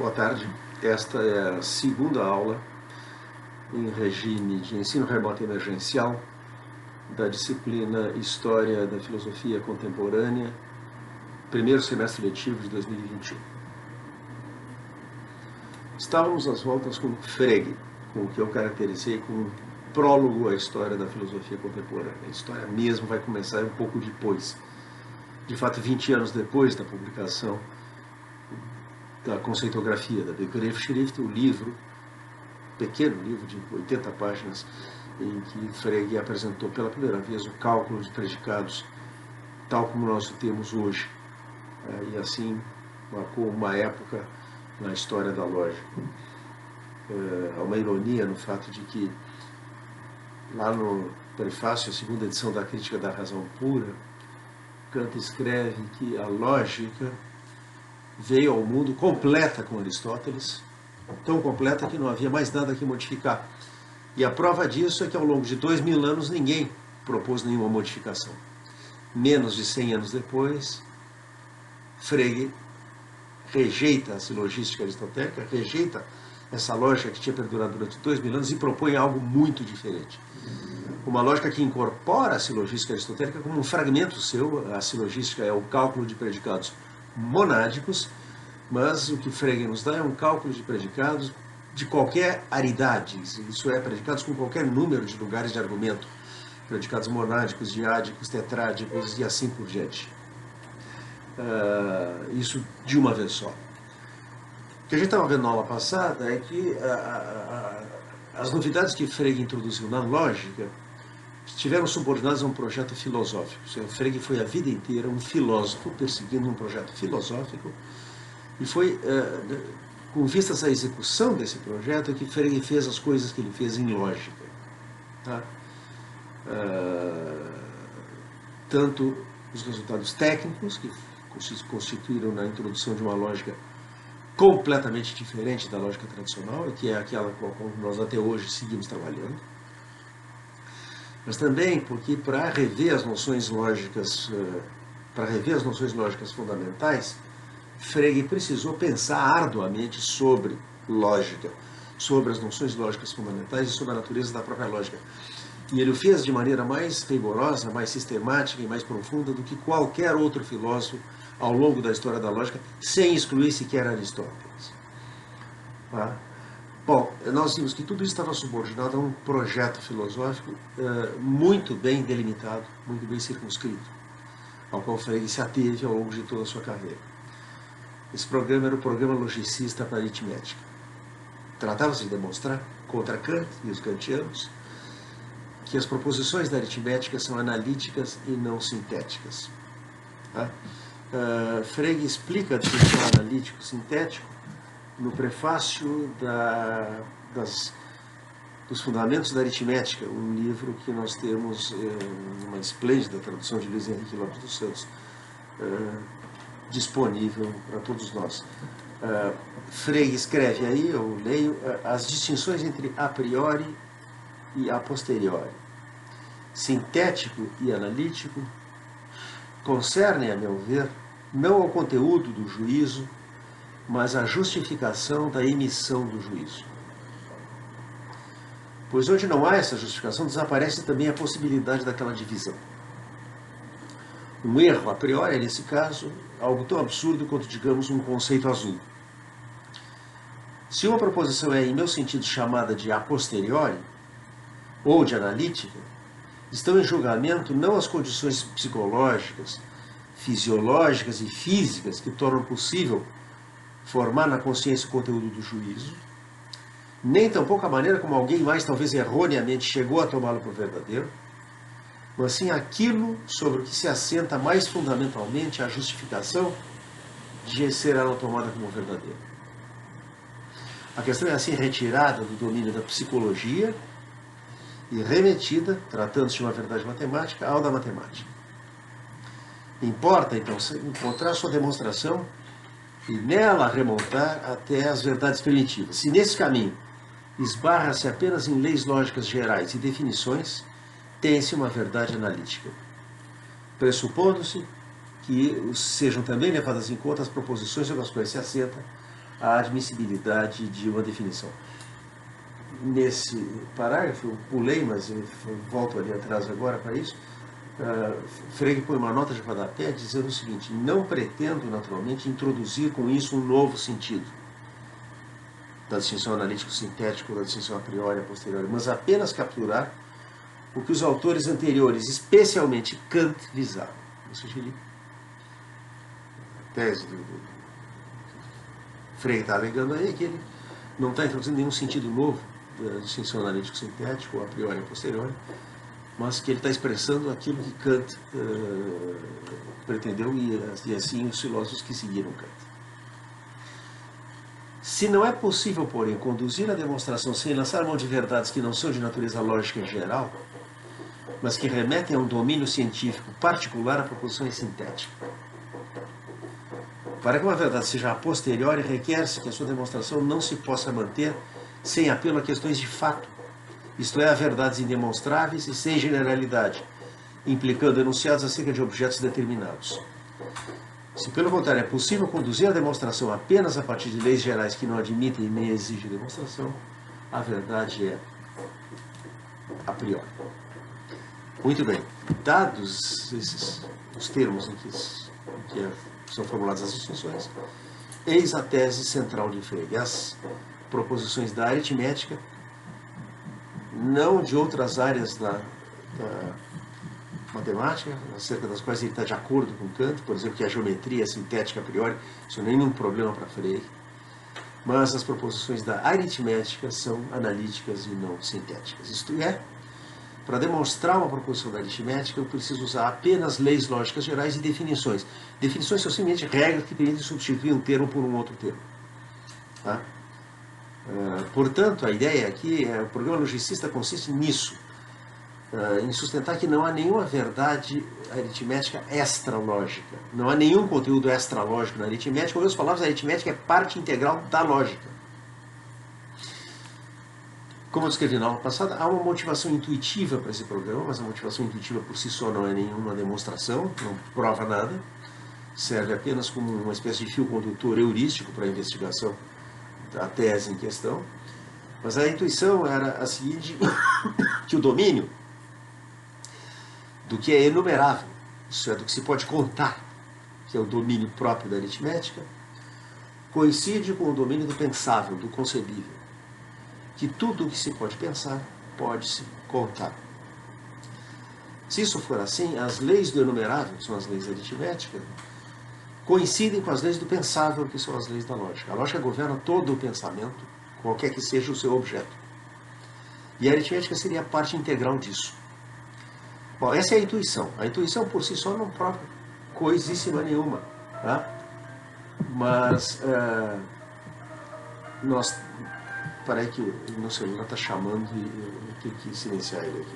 Boa tarde. Esta é a segunda aula em regime de ensino remoto emergencial da disciplina História da Filosofia Contemporânea, primeiro semestre letivo de 2021. Estávamos às voltas com Frege, com o que eu caracterizei como um prólogo à história da filosofia contemporânea. A história mesmo vai começar um pouco depois. De fato, 20 anos depois da publicação da conceitografia, da Begriffsschrift, o livro, pequeno livro de 80 páginas, em que Frege apresentou pela primeira vez o cálculo de predicados, tal como nós o temos hoje. E assim marcou uma época na história da lógica. Há uma ironia no fato de que, lá no prefácio, a segunda edição da Crítica da Razão Pura, Kant escreve que a lógica veio ao mundo completa com Aristóteles, tão completa que não havia mais nada que modificar. E a prova disso é que ao longo de 2000 anos ninguém propôs nenhuma modificação. Menos de 100 anos depois, Frege rejeita a silogística aristotélica, rejeita essa lógica que tinha perdurado durante 2000 anos e propõe algo muito diferente. Uma lógica que incorpora a silogística aristotélica como um fragmento seu. A silogística é o cálculo de predicados monádicos, mas o que Frege nos dá é um cálculo de predicados de qualquer aridade, isso é, predicados com qualquer número de lugares de argumento, predicados monádicos, diádicos, tetrádicos e assim por diante. Isso de uma vez só. O que a gente estava vendo na aula passada é que as novidades que Frege introduziu na lógica estiveram subordinadas a um projeto filosófico. Frege foi a vida inteira um filósofo perseguindo um projeto filosófico, e foi com vistas à execução desse projeto que Frege fez as coisas que ele fez em lógica. Tá? Tanto os resultados técnicos, que constituíram na introdução de uma lógica completamente diferente da lógica tradicional, e que é aquela com a qual nós até hoje seguimos trabalhando, mas também porque para rever as noções lógicas fundamentais, Frege precisou pensar arduamente sobre lógica, sobre as noções lógicas fundamentais e sobre a natureza da própria lógica. E ele o fez de maneira mais rigorosa, mais sistemática e mais profunda do que qualquer outro filósofo ao longo da história da lógica, sem excluir sequer Aristóteles. Tá? Bom, nós vimos que tudo isso estava subordinado a um projeto filosófico muito bem delimitado, muito bem circunscrito, ao qual Frege se ateve ao longo de toda a sua carreira. Esse programa era o programa logicista para a aritmética. Tratava-se de demonstrar, contra Kant e os kantianos, que as proposições da aritmética são analíticas e não sintéticas. Tá? Frege explica a distinção analítico-sintético no prefácio dos Fundamentos da Aritmética, um livro que nós temos uma esplêndida tradução de Luiz Henrique Lopes dos Santos, disponível para todos nós. Frege escreve aí, eu leio, as distinções entre a priori e a posteriori, sintético e analítico, concernem, a meu ver, não ao conteúdo do juízo, mas à justificação da emissão do juízo. Pois onde não há essa justificação, desaparece também a possibilidade daquela divisão. Um erro a priori é, nesse caso, algo tão absurdo quanto, digamos, um conceito azul. Se uma proposição é, em meu sentido, chamada de a posteriori, ou de analítica, estão em julgamento não as condições psicológicas, fisiológicas e físicas que tornam possível formar na consciência o conteúdo do juízo, nem tampouco a maneira como alguém mais, talvez erroneamente, chegou a tomá-lo por verdadeiro, mas sim aquilo sobre o que se assenta mais fundamentalmente a justificação de ser ela tomada como verdadeira. A questão é assim retirada do domínio da psicologia e remetida, tratando-se de uma verdade matemática, ao da matemática. Importa, então, encontrar sua demonstração e nela remontar até as verdades primitivas. Se nesse caminho esbarra-se apenas em leis lógicas gerais e definições, tem-se uma verdade analítica, pressupondo-se que sejam também levadas em conta as proposições sobre as quais se assenta a admissibilidade de uma definição. Nesse parágrafo, eu pulei, mas eu volto ali atrás agora para isso, Frege põe uma nota de rodapé dizendo o seguinte: não pretendo, naturalmente, introduzir com isso um novo sentido da distinção analítico-sintético, da distinção a priori e a posteriori, mas apenas capturar o que os autores anteriores, especialmente Kant, visavam. Ou seja, a tese do Frege está alegando aí que ele não está introduzindo nenhum sentido novo da distinção analítico-sintético, ou a priori e a posteriori, mas que ele está expressando aquilo que Kant pretendeu e assim os filósofos que seguiram Kant. Se não é possível, porém, conduzir a demonstração sem lançar mão de verdades que não são de natureza lógica em geral, mas que remetem a um domínio científico particular, a proposição é sintética. Para que uma verdade seja a posteriori, requer-se que a sua demonstração não se possa manter sem apelo a questões de fato, isto é, a verdades indemonstráveis e sem generalidade, implicando enunciados acerca de objetos determinados. Se, pelo contrário, é possível conduzir a demonstração apenas a partir de leis gerais que não admitem nem exigem demonstração, a verdade é a priori. Muito bem. Dados os termos em que são formuladas as distinções, eis a tese central de Frege. As proposições da aritmética, não de outras áreas da matemática, acerca das quais ele está de acordo com Kant, por exemplo, que a geometria é sintética a priori, isso não é nenhum problema para Frege, mas as proposições da aritmética são analíticas e não sintéticas. Isto é, para demonstrar uma proposição da aritmética, eu preciso usar apenas leis lógicas gerais e definições. Definições são simplesmente regras que permitem substituir um termo por um outro termo. Tá? Portanto, a ideia aqui, o programa logicista consiste nisso, em sustentar que não há nenhuma verdade aritmética extralógica. Não há nenhum conteúdo extralógico na aritmética. Com outras palavras, a aritmética é parte integral da lógica. Como eu descrevi na aula passada, há uma motivação intuitiva para esse programa, mas a motivação intuitiva por si só não é nenhuma demonstração, não prova nada, serve apenas como uma espécie de fio condutor heurístico para a investigação da tese em questão. Mas a intuição era a seguinte, que o domínio do que é enumerável, isso é, do que se pode contar, que é o domínio próprio da aritmética, coincide com o domínio do pensável, do concebível. Que tudo o que se pode pensar, pode-se contar. Se isso for assim, as leis do enumerável, que são as leis da aritmética, coincidem com as leis do pensável, que são as leis da lógica. A lógica governa todo o pensamento, qualquer que seja o seu objeto. E a aritmética seria a parte integral disso. Bom, essa é a intuição. A intuição por si só não prova coisíssima nenhuma. Tá? Mas nós... Parece que o meu celular está chamando e eu tenho que silenciar ele aqui.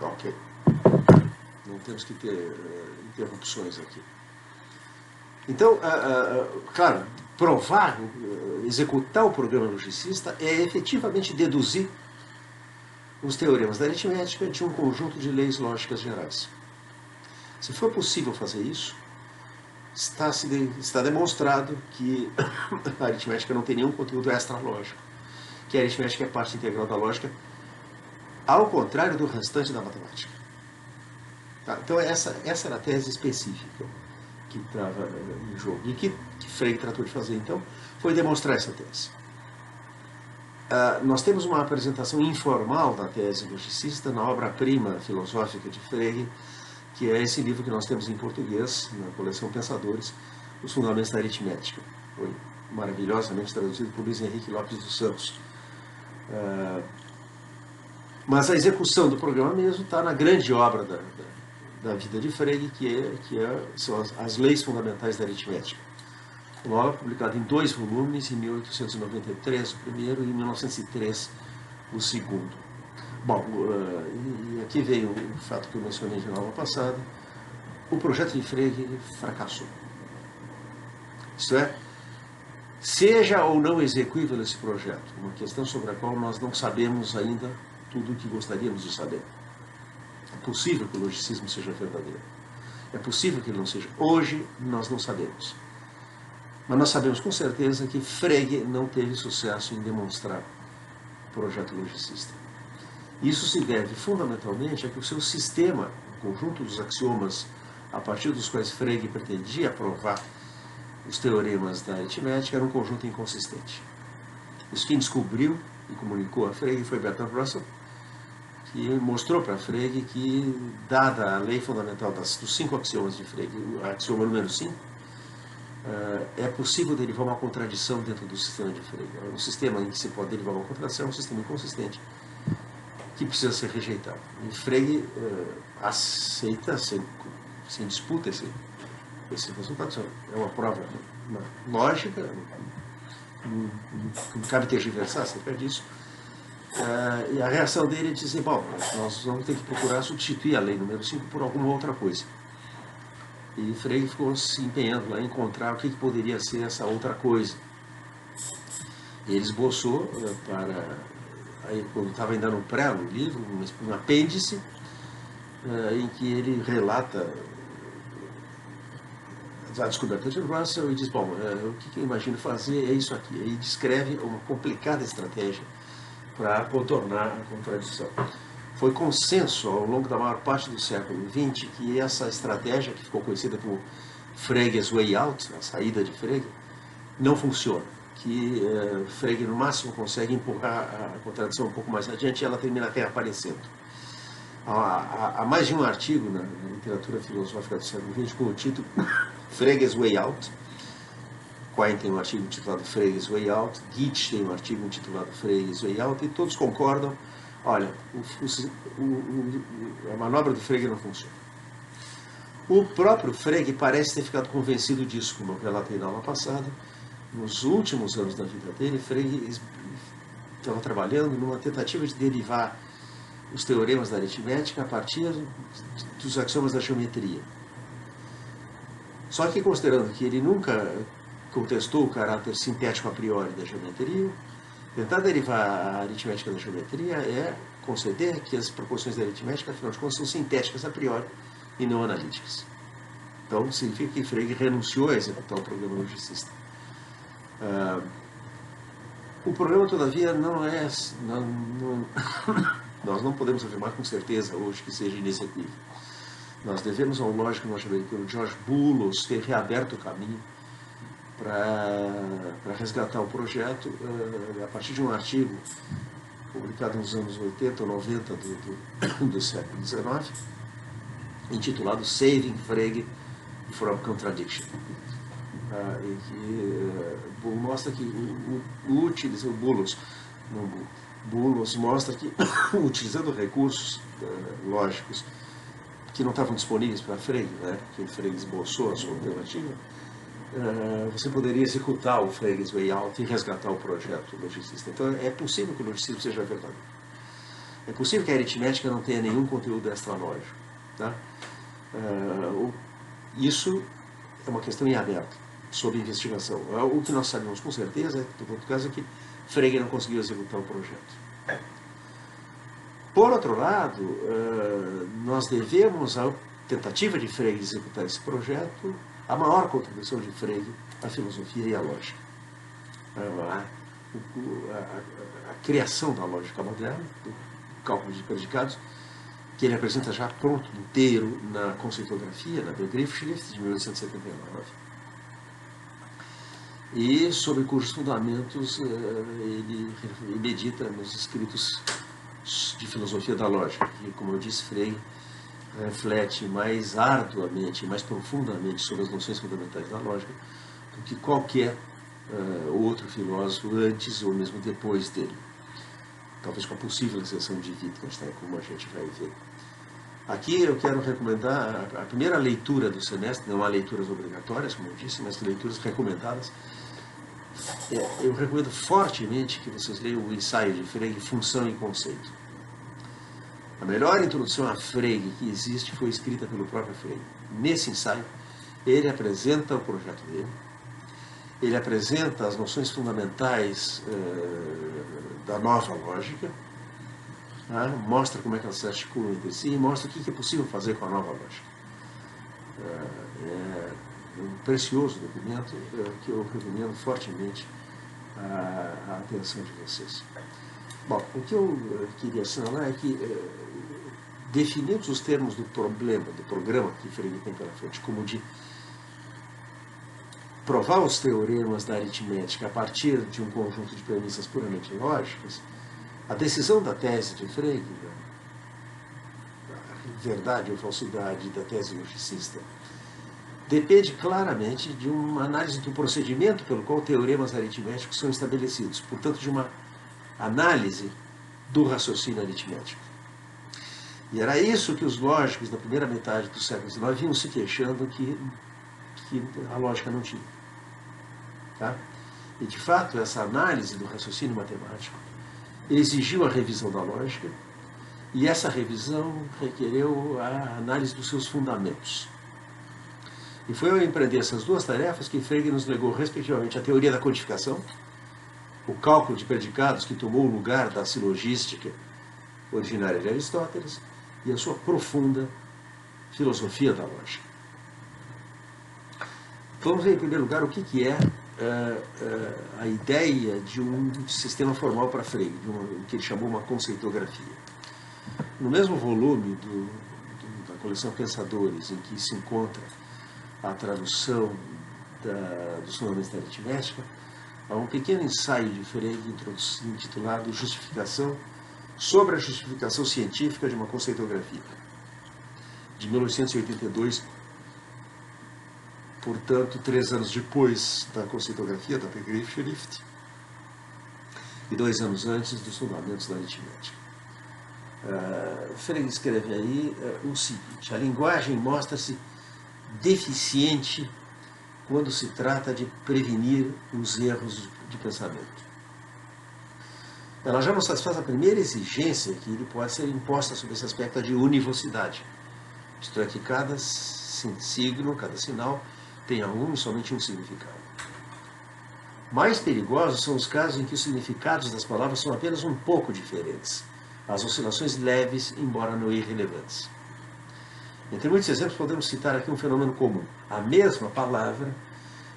Ok. Não temos que ter interrupções aqui. Então, claro, provar, executar o programa logicista é efetivamente deduzir os teoremas da aritmética de um conjunto de leis lógicas gerais. Se for possível fazer isso, está demonstrado que a aritmética não tem nenhum conteúdo extralógico, que a aritmética é parte integral da lógica, ao contrário do restante da matemática. Tá? Então essa era a tese específica que estava em jogo. E que Frege tratou de fazer, então, foi demonstrar essa tese. Nós temos uma apresentação informal da tese logicista na obra-prima filosófica de Frege, que é esse livro que nós temos em português, na coleção Pensadores, Os Fundamentos da Aritmética. Foi maravilhosamente traduzido por Luiz Henrique Lopes dos Santos. Mas a execução do programa mesmo está na grande obra da vida de Frege, são as leis fundamentais da aritmética. Uma obra publicada em 2 volumes, em 1893 o primeiro e em 1903 o segundo. Bom, e aqui veio o fato que eu mencionei na aula passada: o projeto de Frege fracassou. Isto é, seja ou não execuível esse projeto, uma questão sobre a qual nós não sabemos ainda tudo o que gostaríamos de saber. possível que o logicismo seja verdadeiro. É possível que ele não seja. Hoje nós não sabemos. Mas nós sabemos com certeza que Frege não teve sucesso em demonstrar o projeto logicista. Isso se deve fundamentalmente a que o seu sistema, o conjunto dos axiomas a partir dos quais Frege pretendia provar os teoremas da aritmética, era um conjunto inconsistente. Isso quem descobriu e comunicou a Frege foi Bertrand Russell, que mostrou para Frege que, dada a lei fundamental dos 5 axiomas de Frege, o axioma número 5, é possível derivar uma contradição dentro do sistema de Frege. Um sistema em que se pode derivar uma contradição é um sistema inconsistente que precisa ser rejeitado. E Frege aceita, sem disputa, esse resultado. É uma prova lógica, não cabe tergiversar acerca disso. E a reação dele é dizer, bom, nós vamos ter que procurar substituir a lei número 5 por alguma outra coisa. E Frege ficou se empenhando lá em encontrar o que poderia ser essa outra coisa. E ele esboçou, quando estava ainda no pré no livro, um apêndice, em que ele relata a descoberta de Russell e diz, bom, o que eu imagino fazer é isso aqui. E descreve uma complicada estratégia para contornar a contradição. Foi consenso ao longo da maior parte do século XX que essa estratégia, que ficou conhecida como Frege's Way Out, a saída de Frege, não funciona. Que Frege no máximo consegue empurrar a contradição um pouco mais adiante e ela termina reaparecendo. Há mais de um artigo na literatura filosófica do século XX com o título Frege's Way Out. Quine tem um artigo intitulado Frege's Way Out, Gitsch tem um artigo intitulado Frege's Way Out, e todos concordam, olha, a manobra do Frege não funciona. O próprio Frege parece ter ficado convencido disso, como eu relatei na aula passada. Nos últimos anos da vida dele, Frege estava trabalhando numa tentativa de derivar os teoremas da aritmética a partir dos axiomas da geometria. Só que, considerando que ele nunca contestou o caráter sintético a priori da geometria, tentar derivar a aritmética da geometria é conceder que as proposições da aritmética, afinal de contas, são sintéticas a priori e não analíticas. Então, significa que Frege renunciou a executar o programa logicista. O problema, todavia, não é... nós não podemos afirmar com certeza hoje que seja inexequível. Nós devemos ao lógico norte-americano George Boulos ter reaberto o caminho para resgatar o projeto a partir de um artigo publicado nos anos 80 ou 90 do século XIX, intitulado Saving Frege from Contradiction. E que mostra que Boulos mostra que, utilizando recursos lógicos que não estavam disponíveis para Frege, né, que Frege esboçou a sua alternativa, você poderia executar o Frege's Way Out e resgatar o projeto logicista. Então é possível que o logicismo seja verdadeiro. É possível que a aritmética não tenha nenhum conteúdo extralógico. Tá? Isso é uma questão em aberto, sob investigação. O que nós sabemos com certeza, no outro caso, é que Frege não conseguiu executar o projeto. Por outro lado, nós devemos à tentativa de Frege executar esse projeto a maior contribuição de Frege à filosofia e à lógica. A criação da lógica moderna, do cálculo de predicados, que ele apresenta já pronto, inteiro, na conceitografia, na Begriffsschrift, de 1879. E sobre cujos fundamentos ele medita nos escritos de filosofia da lógica, que, como eu disse, Frege reflete mais arduamente, mais profundamente sobre as noções fundamentais da lógica do que qualquer outro filósofo antes ou mesmo depois dele. Talvez com a possível exceção de Wittgenstein, como a gente vai ver. Aqui eu quero recomendar a primeira leitura do semestre, não há leituras obrigatórias, como eu disse, mas leituras recomendadas. Eu recomendo fortemente que vocês leiam o ensaio de Frege, Função e Conceito. A melhor introdução a Frege que existe foi escrita pelo próprio Frege. Nesse ensaio, ele apresenta o projeto dele, ele apresenta as noções fundamentais da nova lógica, Tá? Mostra como é que elas se articulam entre si e mostra o que é possível fazer com a nova lógica. É um precioso documento que eu recomendo fortemente a atenção de vocês. Bom, o que eu queria assinalar é que definimos os termos do problema, do programa que Frege tem pela frente, como de provar os teoremas da aritmética a partir de um conjunto de premissas puramente lógicas. A decisão da tese de Frege, da verdade ou falsidade da tese logicista, depende claramente de uma análise do procedimento pelo qual teoremas aritméticos são estabelecidos, portanto, de uma análise do raciocínio aritmético. E era isso que os lógicos da primeira metade do século XIX vinham se queixando que a lógica não tinha. Tá? E, de fato, essa análise do raciocínio matemático exigiu a revisão da lógica, e essa revisão requereu a análise dos seus fundamentos. E foi ao empreender essas duas tarefas que Frege nos legou, respectivamente, a teoria da codificação, o cálculo de predicados que tomou o lugar da silogística originária de Aristóteles, e a sua profunda filosofia da lógica. Vamos ver, em primeiro lugar, o que é a ideia de um sistema formal para Frege, o que ele chamou uma conceitografia. No mesmo volume da coleção Pensadores, em que se encontra a tradução dos fundamentos da aritmética, há um pequeno ensaio de Frege intitulado Justificação sobre a justificação científica de uma conceitografia, de 1882, portanto, 3 anos depois da conceitografia da Begriffsschrift e 2 anos antes dos fundamentos da aritmética. Frege escreve aí o seguinte: a linguagem mostra-se deficiente quando se trata de prevenir os erros de pensamento. Ela já não satisfaz a primeira exigência que lhe pode ser imposta sobre esse aspecto de univocidade, isto é, que cada signo, cada sinal, tenha um e somente um significado. Mais perigosos são os casos em que os significados das palavras são apenas um pouco diferentes, as oscilações leves, embora não irrelevantes. Entre muitos exemplos, podemos citar aqui um fenômeno comum. A mesma palavra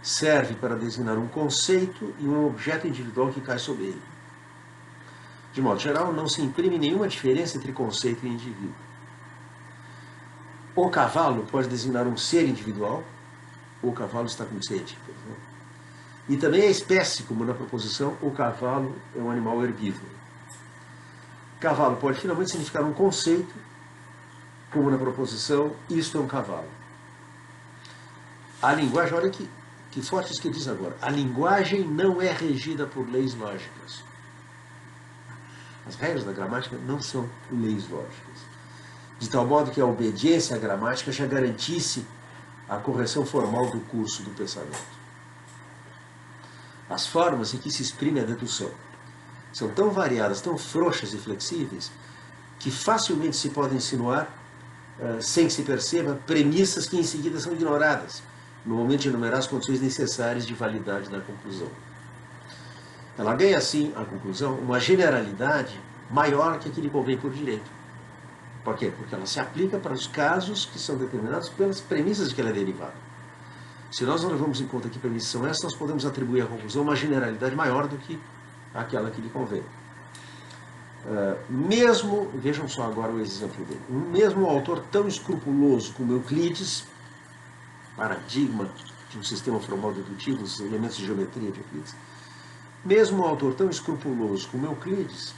serve para designar um conceito e um objeto individual que cai sobre ele. De modo geral, não se imprime nenhuma diferença entre conceito e indivíduo. O cavalo pode designar um ser individual, o cavalo está consciente, por exemplo. E também a espécie, como na proposição, o cavalo é um animal herbívoro. Cavalo pode finalmente significar um conceito, como na proposição, isto é um cavalo. A linguagem, olha que forte isso que ele diz agora, a linguagem não é regida por leis lógicas. As regras da gramática não são leis lógicas. De tal modo que a obediência à gramática já garantisse a correção formal do curso do pensamento. As formas em que se exprime a dedução são tão variadas, tão frouxas e flexíveis, que facilmente se podem insinuar, sem que se perceba, premissas que em seguida são ignoradas, no momento de enumerar as condições necessárias de validade da conclusão. Ela ganha, assim, a conclusão, uma generalidade maior que a que lhe convém por direito. Por quê? Porque ela se aplica para os casos que são determinados pelas premissas de que ela é derivada. Se nós não levamos em conta que premissas são essas, nós podemos atribuir à conclusão uma generalidade maior do que aquela que lhe convém. Vejam só agora o exemplo dele, mesmo um autor tão escrupuloso como Euclides, paradigma de um sistema formal dedutivo, os elementos de geometria de Euclides, mesmo um autor tão escrupuloso como Euclides,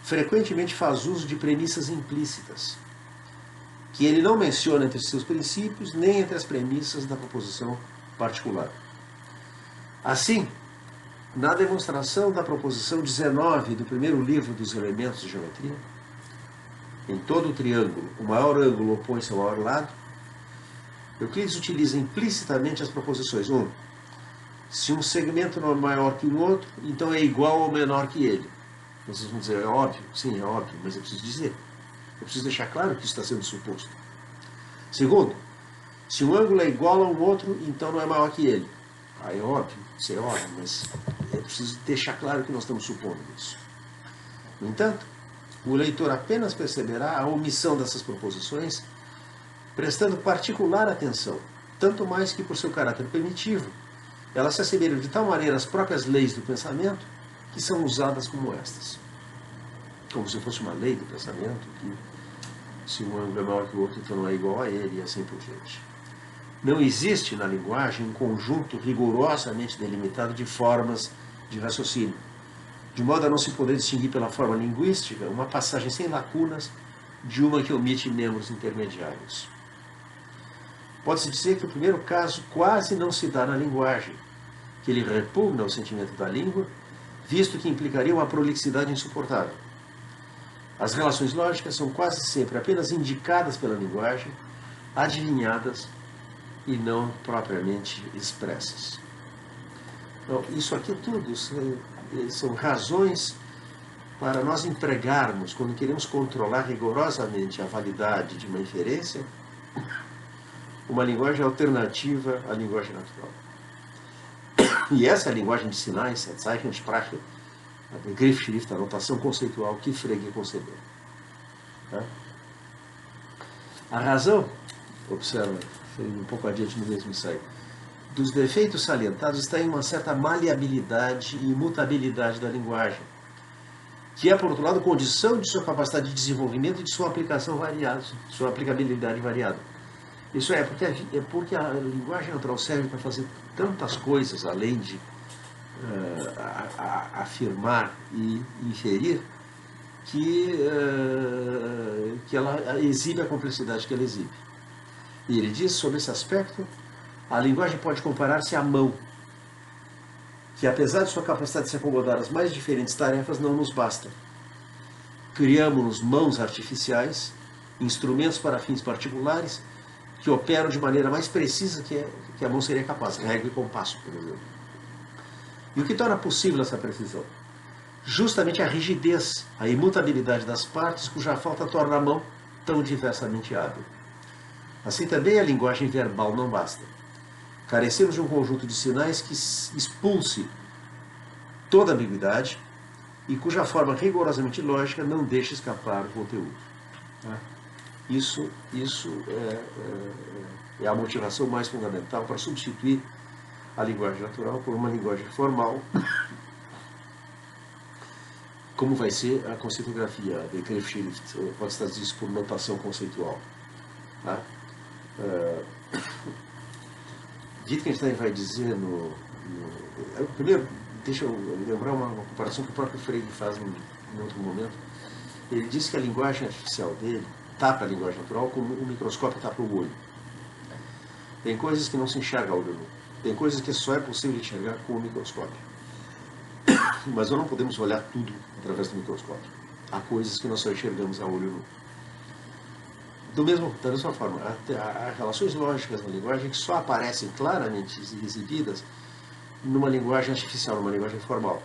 frequentemente faz uso de premissas implícitas, que ele não menciona entre seus princípios, nem entre as premissas da proposição particular. Assim, na demonstração da proposição 19 do primeiro livro dos elementos de geometria, em todo o triângulo, o maior ângulo opõe-se ao maior lado, Euclides utiliza implicitamente as proposições 1. Se um segmento não é maior que o outro, então é igual ou menor que ele. Vocês vão dizer, é óbvio? Sim, é óbvio, mas eu preciso dizer. Eu preciso deixar claro que isso está sendo suposto. Segundo, se um ângulo é igual a um outro, então não é maior que ele. Aí é óbvio, isso é óbvio, mas eu preciso deixar claro que nós estamos supondo isso. No entanto, O leitor apenas perceberá a omissão dessas proposições, prestando particular atenção, tanto mais que por seu caráter primitivo, elas se assemelham de tal maneira às próprias leis do pensamento, que são usadas como estas. Como se fosse uma lei do pensamento, que se um ângulo é maior que o outro, então não é igual a ele, e assim por diante. Não existe na linguagem um conjunto rigorosamente delimitado de formas de raciocínio, de modo a não se poder distinguir pela forma linguística uma passagem sem lacunas de uma que omite membros intermediários. Pode-se dizer que o primeiro caso quase não se dá na linguagem, que ele repugna o sentimento da língua, visto que implicaria uma prolixidade insuportável. As relações lógicas são quase sempre apenas indicadas pela linguagem, adivinhadas e não propriamente expressas. Então, isso aqui tudo são razões para nós empregarmos, quando queremos controlar rigorosamente a validade de uma inferência, uma linguagem alternativa à linguagem natural. E essa é a linguagem de sinais, a Zeichensprache, a Begriffsschrift, a notação conceitual que Frege concebeu. Tá? A razão, observa, um pouco adiante no mesmo ensaio, dos defeitos salientados está em uma certa maleabilidade e imutabilidade da linguagem, que é, por outro lado, condição de sua capacidade de desenvolvimento e de sua aplicação variada, sua aplicabilidade variada. Isso é porque a linguagem natural serve para fazer tantas coisas, além de afirmar e inferir, que ela exibe a complexidade que ela exibe. E ele diz, sobre esse aspecto, a linguagem pode comparar-se à mão, que apesar de sua capacidade de se acomodar às mais diferentes tarefas, não nos basta. Criamos mãos artificiais, instrumentos para fins particulares, que operam de maneira mais precisa que a mão seria capaz, régua e compasso, por exemplo. E o que torna possível essa precisão? Justamente a rigidez, a imutabilidade das partes, cuja falta torna a mão tão diversamente hábil. Assim também a linguagem verbal não basta. Carecemos de um conjunto de sinais que expulse toda ambiguidade e cuja forma rigorosamente lógica não deixe escapar o conteúdo. Isso é a motivação mais fundamental para substituir a linguagem natural por uma linguagem formal, como vai ser a conceitografia, a Begriffsschrift, pode estar disso por notação conceitual. Tá? Wittgenstein vai dizer primeiro, deixa eu lembrar uma comparação que o próprio Frege faz em outro momento. Ele diz que a linguagem artificial dele tapa a linguagem natural como o microscópio tapa o olho. Tem coisas que não se enxerga a olho nu. Tem coisas que só é possível enxergar com o microscópio. Mas nós não podemos olhar tudo através do microscópio. Há coisas que nós só enxergamos a olho nu. Da mesma forma, há relações lógicas na linguagem que só aparecem claramente exibidas numa linguagem artificial, numa linguagem formal.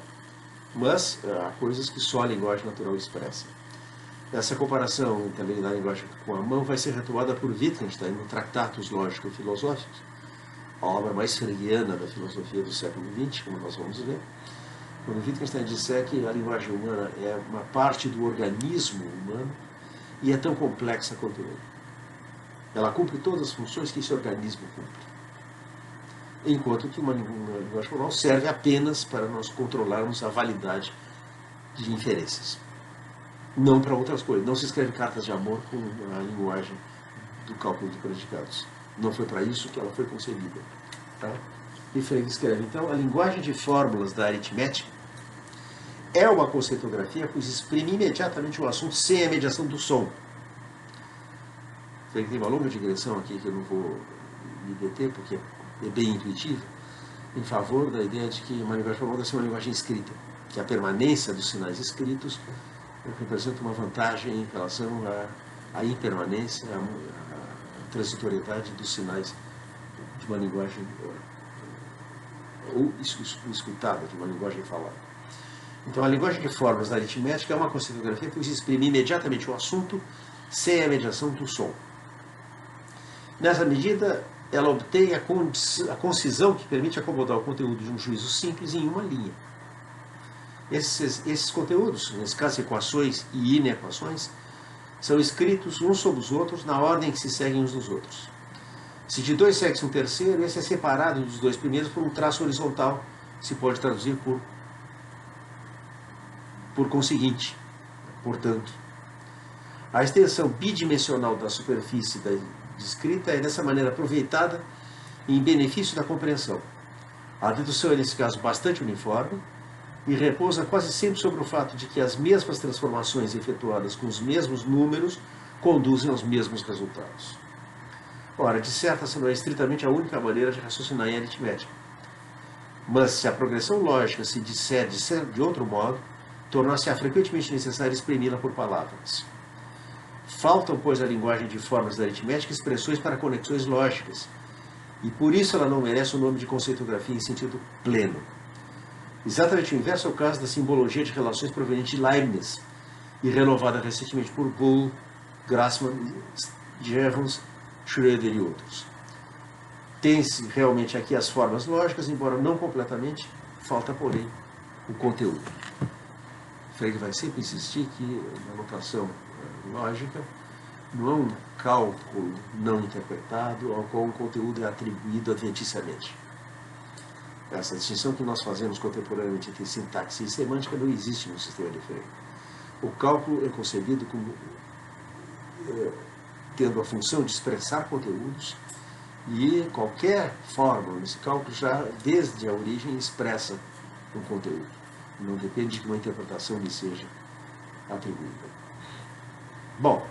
Mas há coisas que só a linguagem natural expressa. Essa comparação também da linguagem com a mão vai ser retomada por Wittgenstein no Tratatus Lógico-Filosóficos, a obra mais freguiana da filosofia do século XX, como nós vamos ver, quando Wittgenstein disser que a linguagem humana é uma parte do organismo humano e é tão complexa quanto ele. Ela cumpre todas as funções que esse organismo cumpre. Enquanto que uma linguagem formal serve apenas para nós controlarmos a validade de inferências. Não para outras coisas. Não se escreve cartas de amor com a linguagem do cálculo de predicados. Não foi para isso que ela foi concebida. Tá? E Frege escreve, então, a linguagem de fórmulas da aritmética é uma conceitografia, pois exprime imediatamente o assunto sem a mediação do som. Frege tem uma longa digressão aqui que eu não vou me deter, porque é bem intuitiva, em favor da ideia de que uma linguagem formal deve ser uma linguagem escrita, que a permanência dos sinais escritos representa uma vantagem em relação à impermanência, à transitoriedade dos sinais de uma linguagem ou escutada, de uma linguagem falada. Então, a linguagem de formas da aritmética é uma conceitografia que exprime imediatamente o assunto sem a mediação do som. Nessa medida, ela obtém a concisão que permite acomodar o conteúdo de um juízo simples em uma linha. Esses conteúdos, nesse caso equações e inequações, são escritos uns sobre os outros na ordem que se seguem uns dos outros. Se de dois segue-se um terceiro, esse é separado dos dois primeiros por um traço horizontal, se pode traduzir por conseguinte, portanto. A extensão bidimensional da superfície da descrita é dessa maneira aproveitada em benefício da compreensão. A dedução é, nesse caso, bastante uniforme e repousa quase sempre sobre o fato de que as mesmas transformações efetuadas com os mesmos números conduzem aos mesmos resultados. Ora, de certo, essa não é estritamente a única maneira de raciocinar em aritmética. Mas se a progressão lógica se disser de outro modo, tornar-se-á frequentemente necessário exprimi-la por palavras. Faltam, pois, a linguagem de formas da aritmética expressões para conexões lógicas, e por isso ela não merece o nome de conceitografia em sentido pleno. Exatamente o inverso é o caso da simbologia de relações proveniente de Leibniz, e renovada recentemente por Boole, Grassmann, Jevons, Schroeder e outros. Tem-se realmente aqui as formas lógicas, embora não completamente, falta, porém, o conteúdo. Frege vai sempre insistir que a notação lógica não é um cálculo não interpretado ao qual um conteúdo é atribuído adventiciamente. Essa distinção que nós fazemos contemporaneamente entre sintaxe e semântica não existe no sistema de Frege. O cálculo é concebido como tendo a função de expressar conteúdos e qualquer fórmula nesse cálculo já, desde a origem, expressa um conteúdo. Não depende de que uma interpretação lhe seja atribuída. Bom,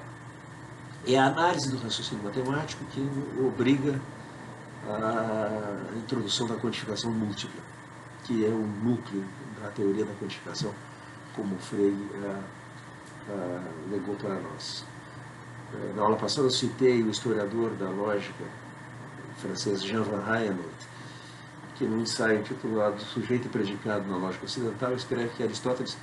é a análise do raciocínio matemático que obriga a introdução da quantificação múltipla, que é o núcleo da teoria da quantificação, como Frege legou para nós. Na aula passada eu citei o historiador da lógica francês Jean Van Reynold, que no ensaio intitulado Sujeito e Predicado na Lógica Ocidental escreve que Aristóteles,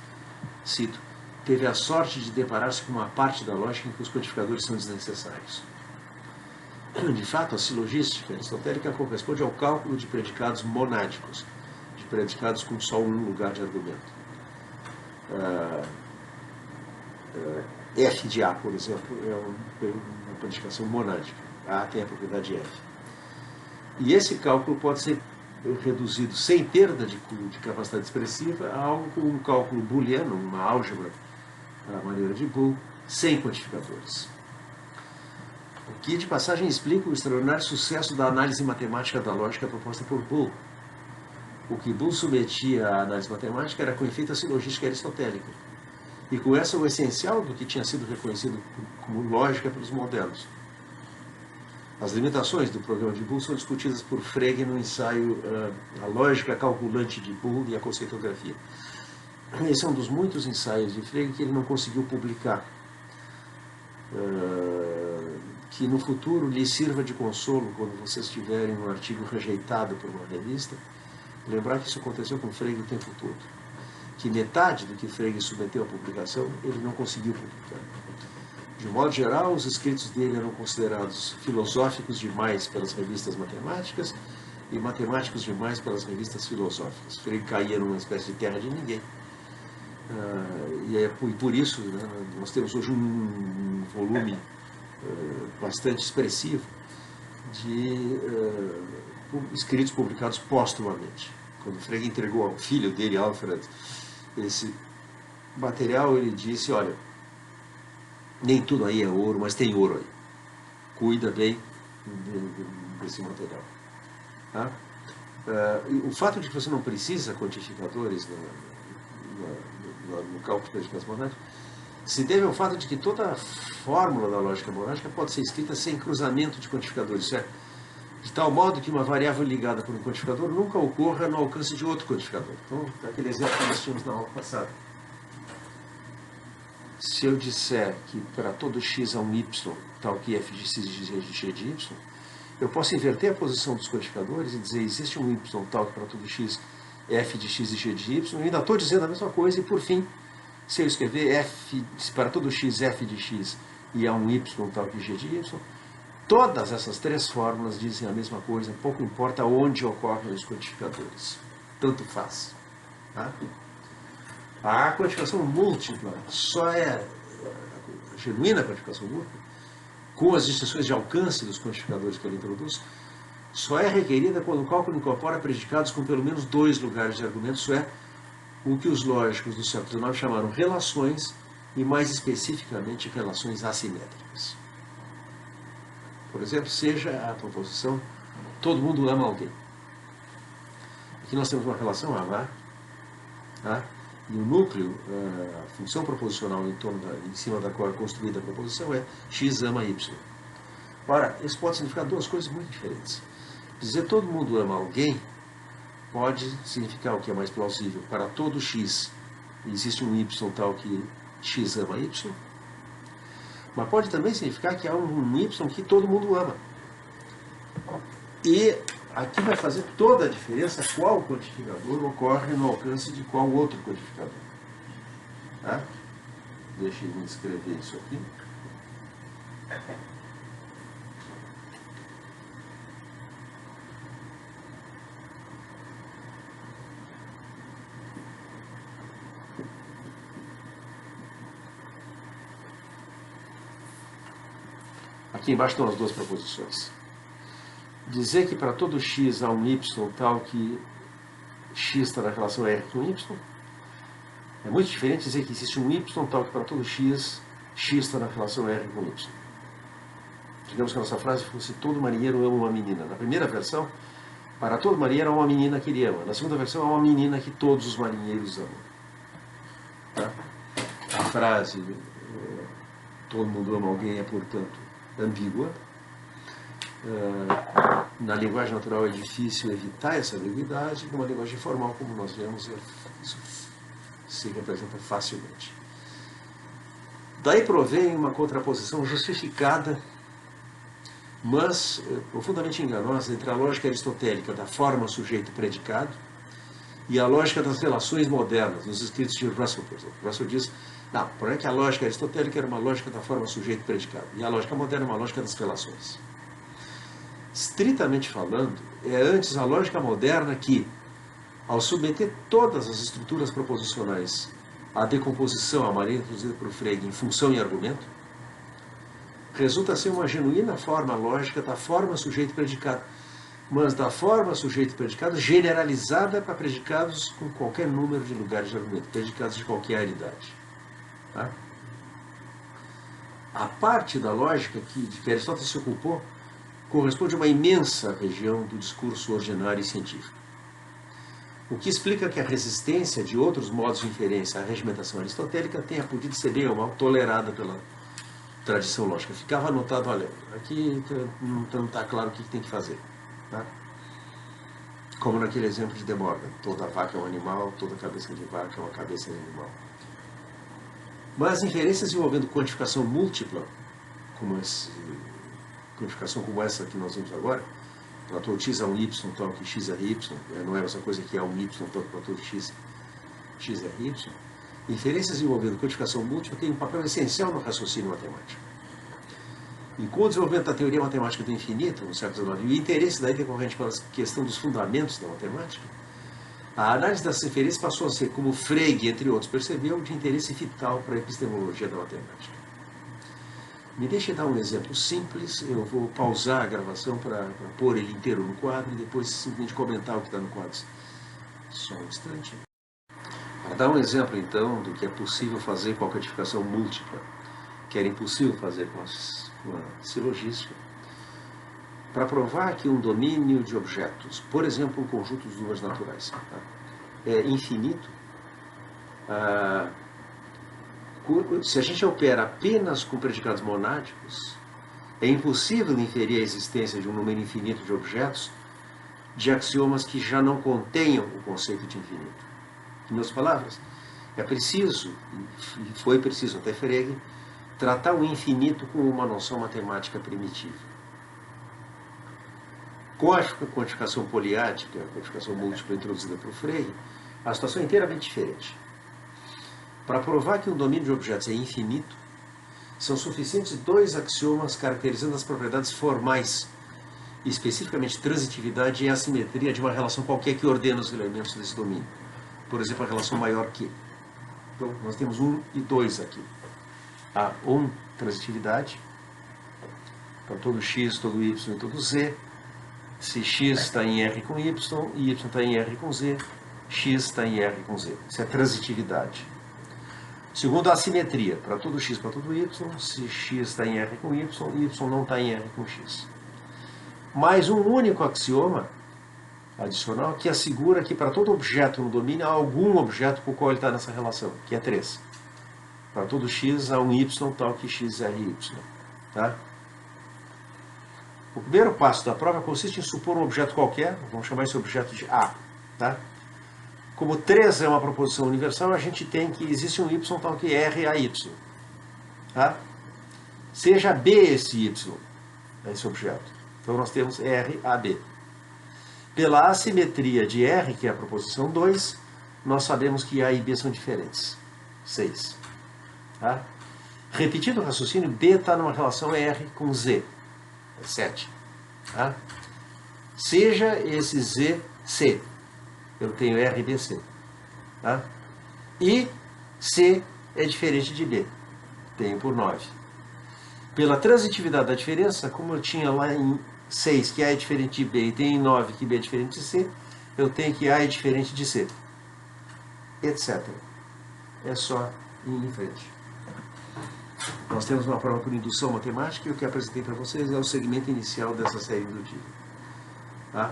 cito, teve a sorte de deparar-se com uma parte da lógica em que os quantificadores são desnecessários. De fato, a silogística aristotélica corresponde ao cálculo de predicados monádicos, de predicados com só um lugar de argumento. F de A, por exemplo, é uma predicação monádica. A tem a propriedade F. E esse cálculo pode ser reduzido sem perda de capacidade expressiva a algo como um cálculo booleano, uma álgebra, à maneira de Boole, sem quantificadores. O que, de passagem, explica o extraordinário sucesso da análise matemática da lógica proposta por Boole. O que Boole submetia à análise matemática era com efeito a silogística aristotélica, e com essa o essencial do que tinha sido reconhecido como lógica pelos modernos. As limitações do programa de Boole são discutidas por Frege no ensaio A Lógica Calculante de Boole e a Conceitografia. Esse é um dos muitos ensaios de Frege que ele não conseguiu publicar, que no futuro lhe sirva de consolo quando vocês tiverem um artigo rejeitado por uma revista, lembrar que isso aconteceu com Frege o tempo todo, que metade do que Frege submeteu à publicação ele não conseguiu publicar. De modo geral, os escritos dele eram considerados filosóficos demais pelas revistas matemáticas e matemáticos demais pelas revistas filosóficas. Frege caía numa espécie de terra de ninguém. E por isso, né, nós temos hoje um volume bastante expressivo de escritos publicados póstumamente. Quando Frege entregou ao filho dele, Alfred, esse material, ele disse, olha, nem tudo aí é ouro, mas tem ouro aí. Cuida bem desse material. Tá? O fato de que você não precisa quantificadores no cálculo de predicados monádicos se deve ao fato de que toda a fórmula da lógica monástica pode ser escrita sem cruzamento de quantificadores, certo? De tal modo que uma variável ligada por um quantificador nunca ocorra no alcance de outro quantificador. Então, aquele exemplo que nós tínhamos na aula passada. Se eu disser que para todo x há um y, tal que f de x e g de y, eu posso inverter a posição dos quantificadores e dizer existe um y tal que para todo x f de x e g de y, e ainda estou dizendo a mesma coisa, e por fim, se eu escrever f para todo x f de x e há um y tal que g de y, todas essas três fórmulas dizem a mesma coisa, pouco importa onde ocorrem os quantificadores. Tanto faz. Tá? A quantificação múltipla só é a genuína quantificação múltipla, com as distinções de alcance dos quantificadores que ele introduz, só é requerida quando o cálculo incorpora predicados com pelo menos 2 lugares de argumento, isso é, o que os lógicos do século XIX chamaram relações, e mais especificamente relações assimétricas. Por exemplo, seja a proposição todo mundo ama alguém. Aqui nós temos uma relação amar, tá? E o núcleo, a função proposicional em cima da qual é construída a proposição é x ama y. Ora, isso pode significar duas coisas muito diferentes. Dizer todo mundo ama alguém pode significar o que é mais plausível. Para todo x existe um y tal que x ama y, mas pode também significar que há um y que todo mundo ama. E aqui vai fazer toda a diferença qual quantificador ocorre no alcance de qual outro quantificador. Tá? Deixa eu escrever isso aqui. Aqui embaixo estão as duas proposições. Dizer que para todo x há um y tal que x está na relação R com y é muito diferente de dizer que existe um y tal que para todo x, x está na relação R com y. Digamos que a nossa frase fosse todo marinheiro ama uma menina. Na primeira versão, para todo marinheiro há uma menina que ele ama. Na segunda versão, há uma menina que todos os marinheiros amam. Tá? A frase todo mundo ama alguém é, portanto, ambígua. Na linguagem natural é difícil evitar essa ambiguidade, numa linguagem formal, como nós vemos, isso se representa facilmente. Daí provém uma contraposição justificada, mas profundamente enganosa, entre a lógica aristotélica da forma sujeito-predicado e a lógica das relações modernas, nos escritos de Russell, por exemplo. Russell diz, não, por que a lógica aristotélica era uma lógica da forma sujeito-predicado, e a lógica moderna é uma lógica das relações. Estritamente falando, é antes a lógica moderna que, ao submeter todas as estruturas proposicionais à decomposição, à maneira introduzida por Frege, em função e argumento, resulta ser uma genuína forma lógica da forma sujeito-predicado, mas da forma sujeito-predicado generalizada para predicados com qualquer número de lugares de argumento, predicados de qualquer idade. Tá? A parte da lógica de que Aristóteles se ocupou corresponde a uma imensa região do discurso ordinário e científico. O que explica que a resistência de outros modos de inferência à regimentação aristotélica tenha podido ser bem ou mal tolerada pela tradição lógica. Ficava anotado, olha, aqui não está claro o que tem que fazer. Tá? Como naquele exemplo de De Morgan, toda vaca é um animal, toda cabeça de vaca é uma cabeça de animal. Mas inferências envolvendo quantificação múltipla, quantificação como essa que nós vimos agora, para todo x há um y tal que x é y, não é essa coisa que há um y tal que para todo x é y. Inferências envolvendo quantificação múltipla têm um papel essencial no raciocínio matemático. E com o desenvolvimento da teoria matemática do infinito, no século XIX, e o interesse daí decorrente pela questão dos fundamentos da matemática, a análise das inferências passou a ser, como Frege, entre outros, percebeu, de interesse vital para a epistemologia da matemática. Me deixe dar um exemplo simples, eu vou pausar a gravação para pôr ele inteiro no quadro e depois simplesmente comentar o que está no quadro. Só um instante. Para dar um exemplo, então, do que é possível fazer com a quantificação múltipla, que era impossível fazer com a silogística, para provar que um domínio de objetos, por exemplo, um conjunto de números naturais, tá, é infinito, se a gente opera apenas com predicados monádicos, é impossível inferir a existência de um número infinito de objetos de axiomas que já não contenham o conceito de infinito. Em outras palavras, é preciso, e foi preciso até Frege, tratar o infinito como uma noção matemática primitiva. Com a quantificação poliádica, a quantificação múltipla introduzida por Frege, a situação é inteiramente diferente. Para provar que um domínio de objetos é infinito, são suficientes 2 axiomas caracterizando as propriedades formais, especificamente transitividade e assimetria de uma relação qualquer que ordena os elementos desse domínio. Por exemplo, a relação maior que. Então, nós temos 1 e 2 aqui. A 1, transitividade, para todo x, todo y e todo z. Se x está em R com y está em R com z, x está em R com z. Isso é transitividade. Segundo, a assimetria, para todo x, para todo y, se x está em R com y não está em R com x. Mais um único axioma adicional que assegura que para todo objeto no domínio há algum objeto com o qual ele está nessa relação, que é 3. Para todo x há um y tal que x é y. Tá? O primeiro passo da prova consiste em supor um objeto qualquer, vamos chamar esse objeto de A. Tá? Como 3 é uma proposição universal, a gente tem que existe um y tal que R a y. Tá? Seja B esse y, esse objeto. Então nós temos R a B. Pela assimetria de R, que é a proposição 2, nós sabemos que A e B são diferentes. 6. Tá? Repetindo o raciocínio, B está numa relação R com Z. 7. Tá? Seja esse Z C. Eu tenho R, B, C. Tá? E C é diferente de B. Tenho por 9. Pela transitividade da diferença, como eu tinha lá em 6 que A é diferente de B e tem em 9 que B é diferente de C, eu tenho que A é diferente de C. Etc. É só ir em frente. Nós temos uma prova por indução matemática e o que apresentei para vocês é o segmento inicial dessa série indutiva. Tá?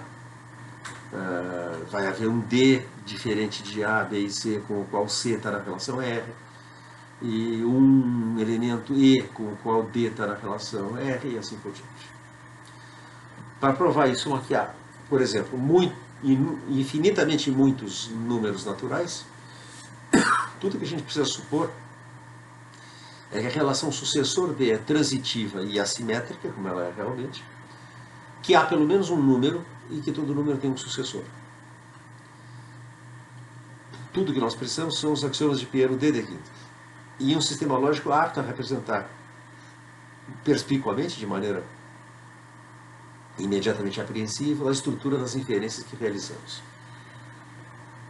Vai haver um D diferente de A, B e C, com o qual C está na relação R, e um elemento E com o qual D está na relação R, e assim por diante. Para provar isso, aqui há, por exemplo, infinitamente muitos números naturais. Tudo que a gente precisa supor é que a relação sucessor D é transitiva e assimétrica, como ela é realmente, que há pelo menos um número e que todo número tem um sucessor. Tudo que nós precisamos são os axiomas de Peano D de quinta. E um sistema lógico apto a representar perspicuamente, de maneira imediatamente apreensível, a estrutura das inferências que realizamos.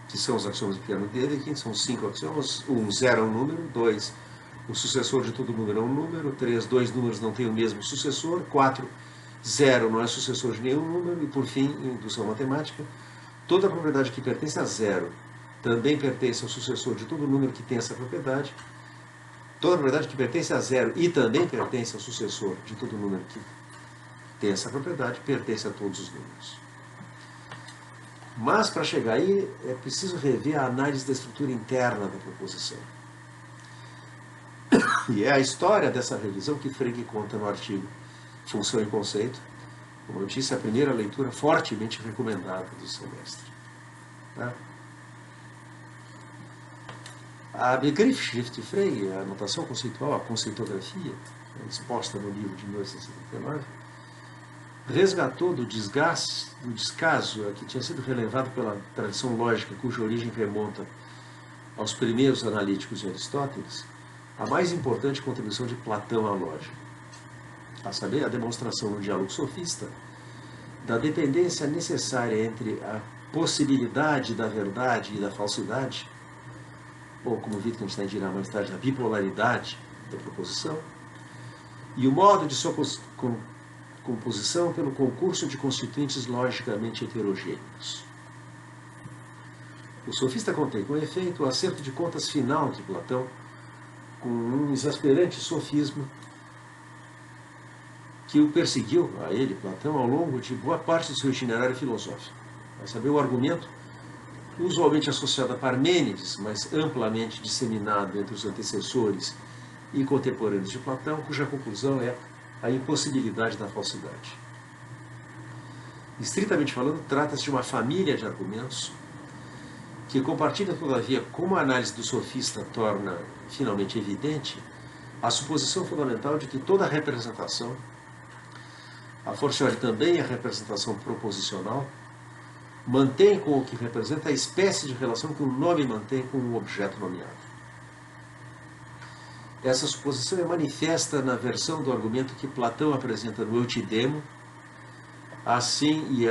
Que são os axiomas de Peano D de quinta, são 5 axiomas. 1, 0 é um número. 2, o sucessor de todo número é um número. 3, 2 números não têm o mesmo sucessor. 4, 0 não é sucessor de nenhum número. E por fim, em indução matemática, toda propriedade que pertence a 0 também pertence ao sucessor de todo número que tem essa propriedade. Toda propriedade que pertence a 0 e também pertence ao sucessor de todo número que tem essa propriedade pertence a todos os números. Mas para chegar aí é preciso rever a análise da estrutura interna da proposição. E é a história dessa revisão que Frege conta no artigo Função e Conceito. Como eu disse, a primeira leitura fortemente recomendada do semestre. Tá? A Begriffsschrift de Frege, a notação conceitual, a conceitografia, exposta no livro de 1879, resgatou do descaso que tinha sido relevado pela tradição lógica, cuja origem remonta aos primeiros analíticos de Aristóteles, a mais importante contribuição de Platão à lógica, a saber, a demonstração no diálogo sofista da dependência necessária entre a possibilidade da verdade e da falsidade, ou como Wittgenstein dirá mais tarde, a bipolaridade da proposição, e o modo de sua composição pelo concurso de constituintes logicamente heterogêneos. O sofista contém, com efeito, o acerto de contas final de Platão com um exasperante sofisma que o perseguiu, a ele, Platão, ao longo de boa parte do seu itinerário filosófico. A saber, o argumento, usualmente associado a Parmênides, mas amplamente disseminado entre os antecessores e contemporâneos de Platão, cuja conclusão é a impossibilidade da falsidade. Estritamente falando, trata-se de uma família de argumentos que compartilha, todavia, como a análise do sofista torna finalmente evidente, a suposição fundamental de que toda representação, a fortiori também a representação proposicional, mantém com o que representa a espécie de relação que um nome mantém com um objeto nomeado. Essa suposição é manifesta na versão do argumento que Platão apresenta no Eutidemo, assim e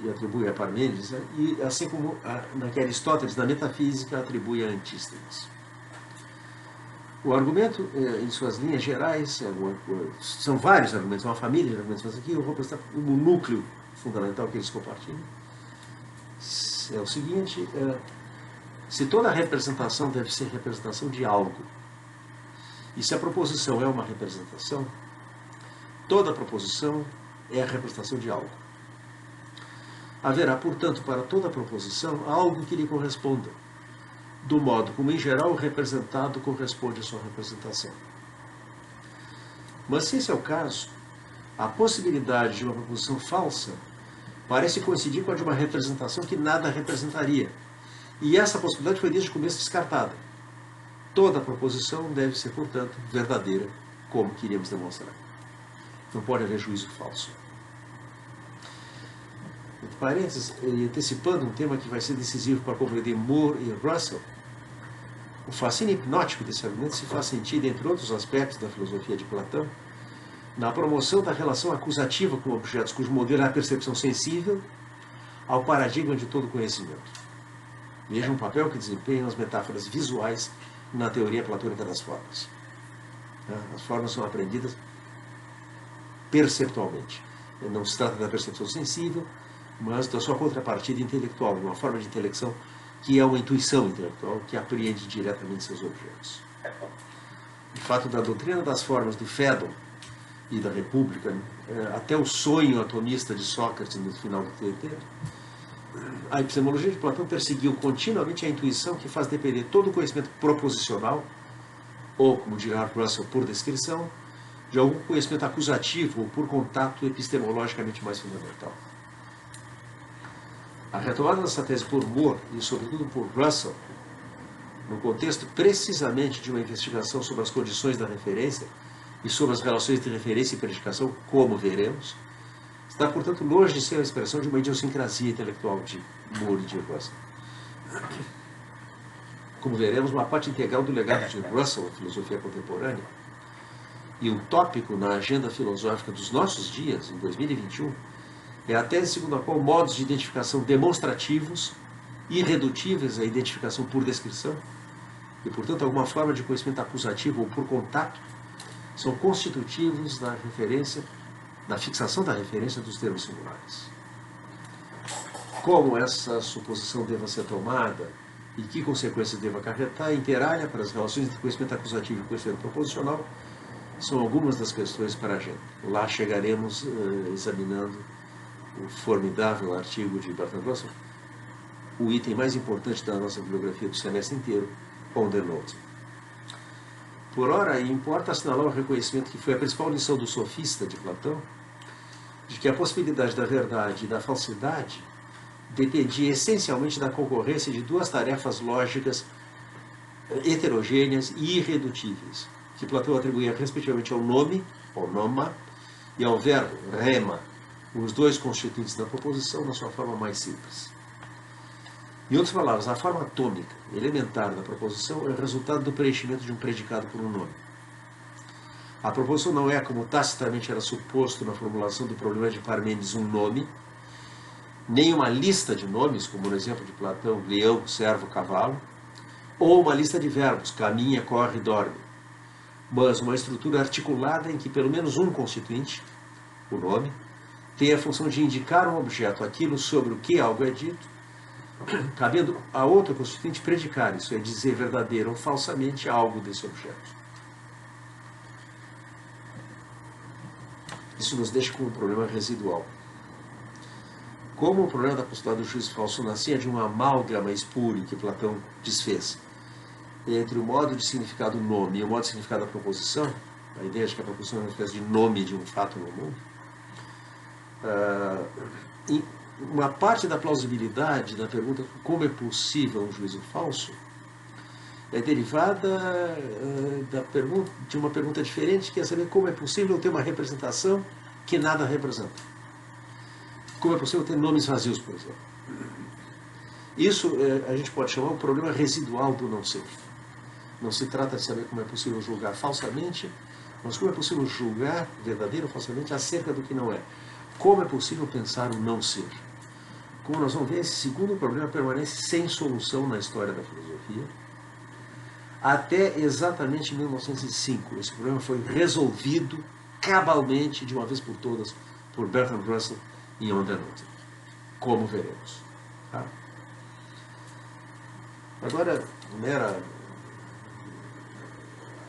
atribui a Parmênides, e assim como na que Aristóteles, na Metafísica, atribui a Antístenes. O argumento, em suas linhas gerais, são vários argumentos, uma família de argumentos, mas aqui eu vou prestar o núcleo fundamental que eles compartilham. É o seguinte, se toda representação deve ser representação de algo, e se a proposição é uma representação, toda proposição é a representação de algo. Haverá, portanto, para toda proposição, algo que lhe corresponda, do modo como, em geral, o representado corresponde à sua representação. Mas, se esse é o caso, a possibilidade de uma proposição falsa parece coincidir com a de uma representação que nada representaria. E essa possibilidade foi desde o começo descartada. Toda proposição deve ser, portanto, verdadeira, como queríamos demonstrar. Não pode haver juízo falso. Entre parênteses, e antecipando um tema que vai ser decisivo para compreender Moore e Russell, o fascínio hipnótico desse argumento se faz sentir, entre outros aspectos da filosofia de Platão, na promoção da relação acusativa com objetos cujo modelo é a percepção sensível ao paradigma de todo conhecimento. Vejam o papel que desempenham as metáforas visuais na teoria platônica das formas. As formas são aprendidas perceptualmente. Não se trata da percepção sensível, mas da sua contrapartida intelectual, uma forma de intelecção que é uma intuição intelectual que apreende diretamente seus objetos. De fato, da doutrina das formas do Fédon e da República, até o sonho atomista de Sócrates no final do TET, a epistemologia de Platão perseguiu continuamente a intuição que faz depender todo o conhecimento proposicional, ou, como dirá Russell, por descrição, de algum conhecimento acusativo ou por contato epistemologicamente mais fundamental. A retomada dessa tese por Moore e, sobretudo, por Russell, no contexto precisamente de uma investigação sobre as condições da referência e sobre as relações de referência e predicação, como veremos, está, portanto, longe de ser a expressão de uma idiosincrasia intelectual de Moore e de Russell. Como veremos, uma parte integral do legado de Russell à filosofia contemporânea e um tópico na agenda filosófica dos nossos dias, em 2021, é a tese segundo a qual modos de identificação demonstrativos, irredutíveis à identificação por descrição, e, portanto, alguma forma de conhecimento acusativo ou por contato, são constitutivos da referência, da fixação da referência dos termos singulares. Como essa suposição deva ser tomada e que consequências deva acarretar, interalha para as relações entre conhecimento acusativo e conhecimento proposicional, são algumas das questões para a gente. Lá chegaremos examinando o formidável artigo de Bertrand Russell, o item mais importante da nossa bibliografia do semestre inteiro, On the Note. Por ora, importa assinalar o reconhecimento que foi a principal lição do sofista de Platão, de que a possibilidade da verdade e da falsidade dependia essencialmente da concorrência de duas tarefas lógicas heterogêneas e irredutíveis, que Platão atribuía respectivamente ao nome, ou noma, e ao verbo, rema, os dois constituintes da proposição na sua forma mais simples. Em outras palavras, a forma atômica, elementar da proposição é o resultado do preenchimento de um predicado por um nome. A proposição não é, como tacitamente era suposto na formulação do problema de Parmênides, um nome, nem uma lista de nomes, como no exemplo de Platão, leão, servo, cavalo, ou uma lista de verbos, caminha, corre, dorme, mas uma estrutura articulada em que pelo menos um constituinte, o nome, tem a função de indicar um objeto, aquilo sobre o que algo é dito, cabendo a outro constituinte predicar, isso é, dizer verdadeiro ou falsamente algo desse objeto. Isso nos deixa com um problema residual. Como o problema da postulado do juízo falso nascia de uma amálgama espúria que Platão desfez entre o modo de significado do nome e o modo de significado da proposição, a ideia de que a proposição é uma espécie de nome de um fato no mundo, uma parte da plausibilidade da pergunta como é possível um juízo falso é derivada de uma pergunta diferente, que é saber como é possível ter uma representação que nada representa. Como é possível ter nomes vazios, por exemplo. Isso a gente pode chamar o problema residual do não ser. Não se trata de saber como é possível julgar falsamente, mas como é possível julgar verdadeiro ou falsamente acerca do que não é. Como é possível pensar o não ser? Como nós vamos ver, esse segundo problema permanece sem solução na história da filosofia, até exatamente 1905. Esse problema foi resolvido cabalmente, de uma vez por todas, por Bertrand Russell em On the Note, como veremos. Tá? Agora, mera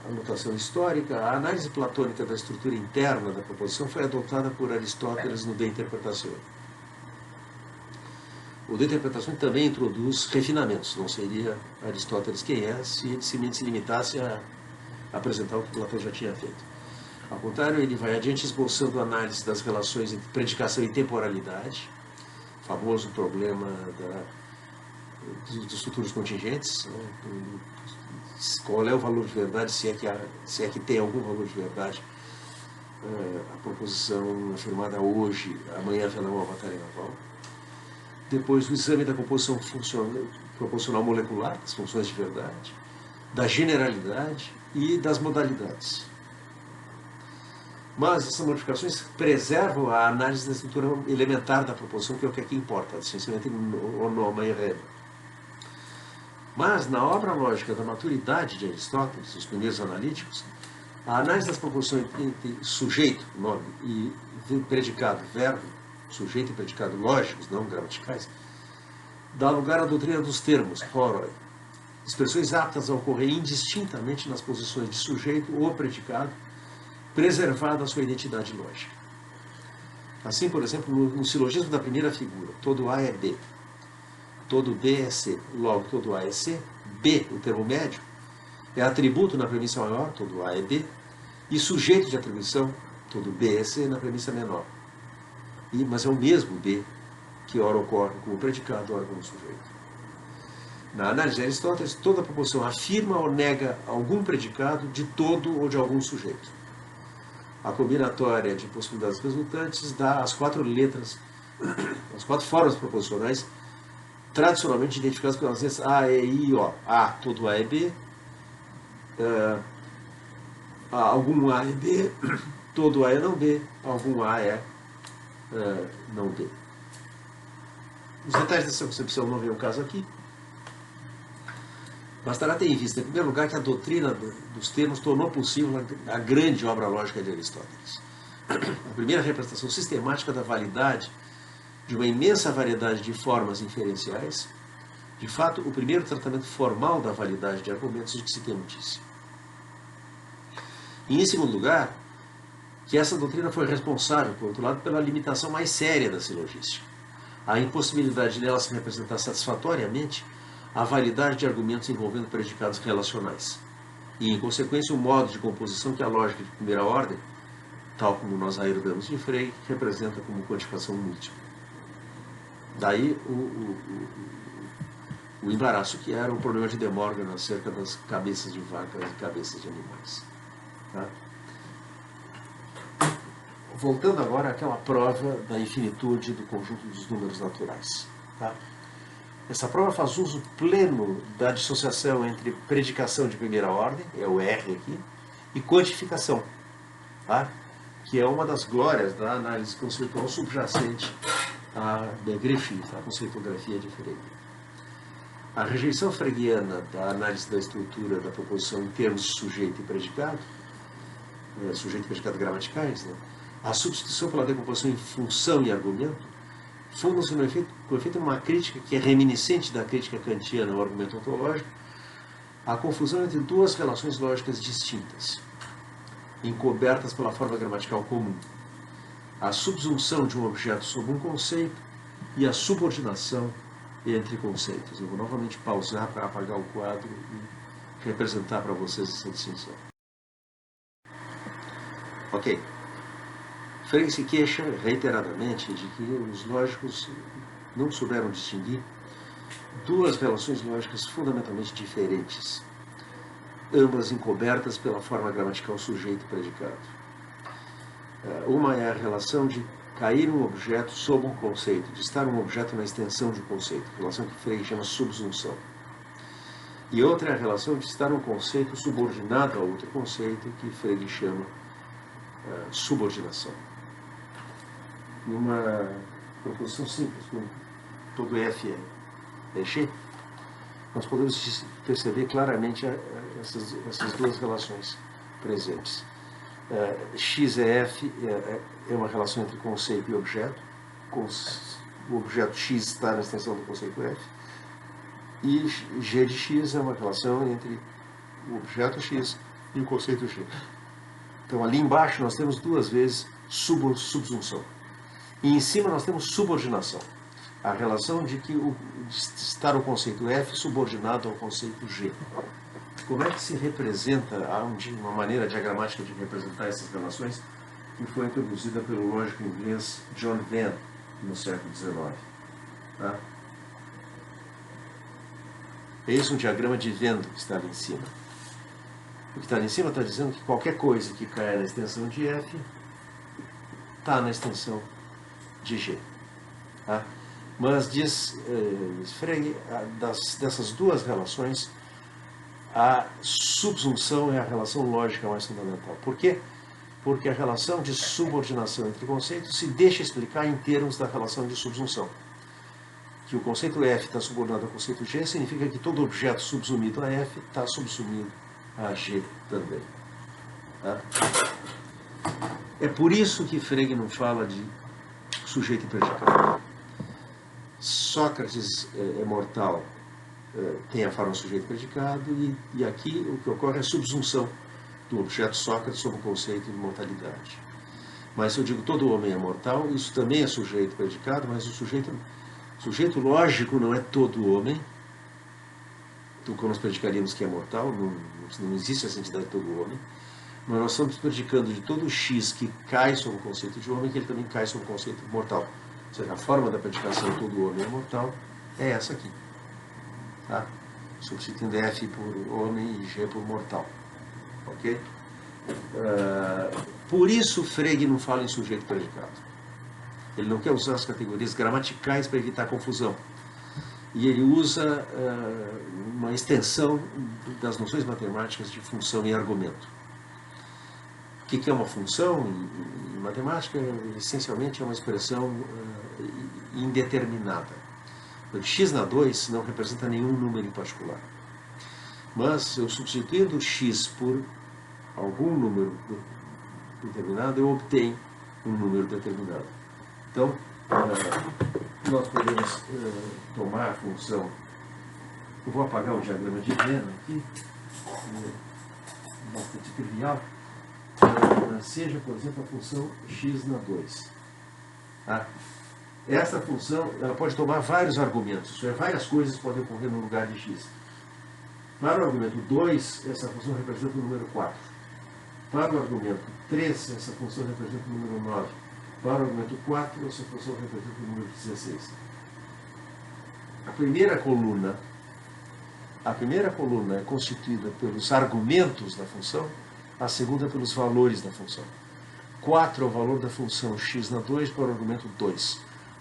anotação histórica, a análise platônica da estrutura interna da proposição foi adotada por Aristóteles no De Interpretatio. O De Interpretação também introduz refinamentos, não seria Aristóteles quem é se se limitasse a apresentar o que Platão já tinha feito. Ao contrário, ele vai adiante esboçando a análise das relações entre predicação e temporalidade, famoso problema dos futuros contingentes, né? Qual é o valor de verdade, se é que tem algum valor de verdade. A proposição afirmada hoje, amanhã haverá uma batalha naval. Depois o exame da composição proporcional molecular, das funções de verdade, da generalidade e das modalidades. Mas essas modificações preservam a análise da estrutura elementar da proposição, que é o que aqui importa, a distinção entre onoma e rema. Mas, na obra lógica da maturidade de Aristóteles, os primeiros analíticos, a análise das proposições entre sujeito, nome, e predicado, verbo, sujeito e predicado lógicos, não gramaticais, dá lugar à doutrina dos termos, horoi, expressões aptas a ocorrer indistintamente nas posições de sujeito ou predicado, preservada a sua identidade lógica. Assim, por exemplo, no silogismo da primeira figura, todo A é B, todo B é C, logo todo A é C, B, o termo médio, é atributo na premissa maior, todo A é B, e sujeito de atribuição, todo B é C, na premissa menor. Mas é o mesmo B que ora ocorre como predicado, ora como sujeito. Na análise de Aristóteles, toda proposição afirma ou nega algum predicado de todo ou de algum sujeito. A combinatória de possibilidades resultantes dá as 4 letras, as 4 formas proposicionais, tradicionalmente identificadas pelas letras A, E, I e O. A, todo A é B. Algum A é B, todo A é não B, algum A é não B. Os detalhes dessa concepção não vem ao caso aqui. Bastará ter em vista, em primeiro lugar, que a doutrina dos termos tornou possível a grande obra lógica de Aristóteles. A primeira representação sistemática da validade de uma imensa variedade de formas inferenciais, de fato, o primeiro tratamento formal da validade de argumentos de que se tem notícia. E, em segundo lugar, que essa doutrina foi responsável, por outro lado, pela limitação mais séria da silogística, a impossibilidade dela se representar satisfatoriamente a validade de argumentos envolvendo predicados relacionais, e, em consequência, o modo de composição que a lógica de primeira ordem, tal como nós a herdamos de Frege, representa como quantificação múltipla. Daí o embaraço que era o problema de De Morgan acerca das cabeças de vacas e cabeças de animais. Tá? Voltando agora àquela prova da infinitude do conjunto dos números naturais. Tá? Essa prova faz uso pleno da dissociação entre predicação de primeira ordem, é o R aqui, e quantificação, tá? Que é uma das glórias da análise conceitual subjacente à Begrefi, a conceitografia de Frege. A rejeição freguiana da análise da estrutura da proposição em termos de sujeito e predicado, sujeito e predicado gramaticais, né? A substituição pela decomposição em função e argumento, fundam-se com efeito numa crítica que é reminiscente da crítica kantiana ao argumento ontológico, a confusão entre duas relações lógicas distintas, encobertas pela forma gramatical comum: a subsunção de um objeto sobre um conceito e a subordinação entre conceitos. Eu vou novamente pausar para apagar o quadro e representar para vocês essa distinção. Ok. Frege se queixa reiteradamente de que os lógicos não souberam distinguir duas relações lógicas fundamentalmente diferentes, ambas encobertas pela forma gramatical sujeito e predicado. Uma é a relação de cair um objeto sob um conceito, de estar um objeto na extensão de um conceito, relação que Frege chama subsunção. E outra é a relação de estar um conceito subordinado a outro conceito, que Frege chama subordinação. Numa proposição simples, como todo F é G, nós podemos perceber claramente essas duas relações presentes. X é F, é uma relação entre conceito e objeto. O objeto X está na extensão do conceito F. E G de X é uma relação entre o objeto X e o conceito G. Então, ali embaixo nós temos duas vezes subsunção. E em cima nós temos subordinação. A relação de estar o conceito F subordinado ao conceito G. Como é que se representa, há uma maneira diagramática de representar essas relações que foi introduzida pelo lógico inglês John Venn no século XIX. Tá? Eis um diagrama de Venn que está ali em cima. O que está ali em cima está dizendo que qualquer coisa que caia na extensão de F está na extensão de G. Tá? Mas diz Frege, dessas duas relações, a subsunção é a relação lógica mais fundamental. Por quê? Porque a relação de subordinação entre conceitos se deixa explicar em termos da relação de subsunção. Que o conceito F está subordinado ao conceito G significa que todo objeto subsumido a F está subsumido a G também. Tá? É por isso que Frege não fala de sujeito e predicado. Sócrates é mortal, tem a forma sujeito e predicado, e aqui o que ocorre é a subsunção do objeto Sócrates sobre o conceito de mortalidade. Mas se eu digo todo homem é mortal, isso também é sujeito e predicado, mas o sujeito lógico não é todo homem. Então, como nós predicaríamos que é mortal, não existe essa entidade de todo homem, mas nós estamos predicando de todo X que cai sobre o conceito de homem, que ele também cai sobre o conceito de mortal. Ou seja, a forma da predicação de todo homem é mortal é essa aqui. Tá? Substituindo F por homem e G por mortal. Ok? Por isso Frege não fala em sujeito predicado. Ele não quer usar as categorias gramaticais para evitar confusão. E ele usa uma extensão das noções matemáticas de função e argumento. O que é uma função em matemática? Essencialmente é uma expressão indeterminada. X na 2 não representa nenhum número em particular. Mas eu substituindo x por algum número determinado, eu obtenho um número determinado. Então, nós podemos tomar a função. Eu vou apagar o diagrama de Venn aqui, bastante trivial. Seja, por exemplo, a função x na 2. Tá? Essa função ela pode tomar vários argumentos, várias coisas podem ocorrer no lugar de x. Para o argumento 2, essa função representa o número 4. Para o argumento 3, essa função representa o número 9. Para o argumento 4, essa função representa o número 16. A primeira coluna é constituída pelos argumentos da função, a segunda pelos valores da função. 4 é o valor da função x na 2 para o argumento 2.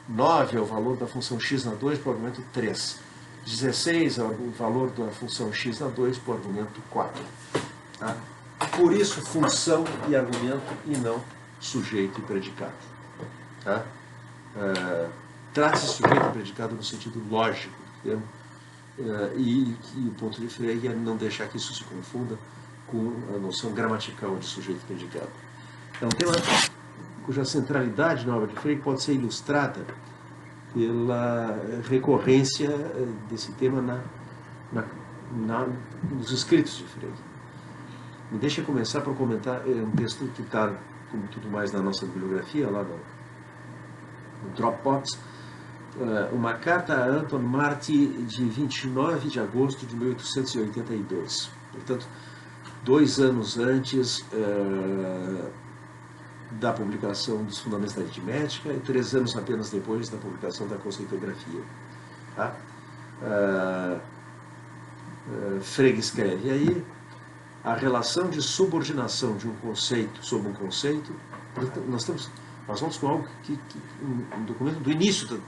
9 é o valor da função x na 2 para o argumento 3. 16 é o valor da função x na 2 para o argumento 4. Tá? Por isso, função e argumento e não sujeito e predicado. Tá? Trata-se de sujeito e predicado no sentido lógico do termo, e o ponto de Frege é não deixar que isso se confunda com a noção gramatical de sujeito e predicado. É um tema cuja centralidade na obra de Frege pode ser ilustrada pela recorrência desse tema nos escritos de Frege. Me deixa começar por comentar um texto que está, como tudo mais, na nossa bibliografia, lá no Dropbox, uma carta a Anton Marti de 29 de agosto de 1882. Portanto, 2 anos antes da publicação dos Fundamentos da Aritmética e 3 anos apenas depois da publicação da Conceitografia. Tá? Frege escreve aí a relação de subordinação de um conceito sobre um conceito. Nós vamos com algo um documento do início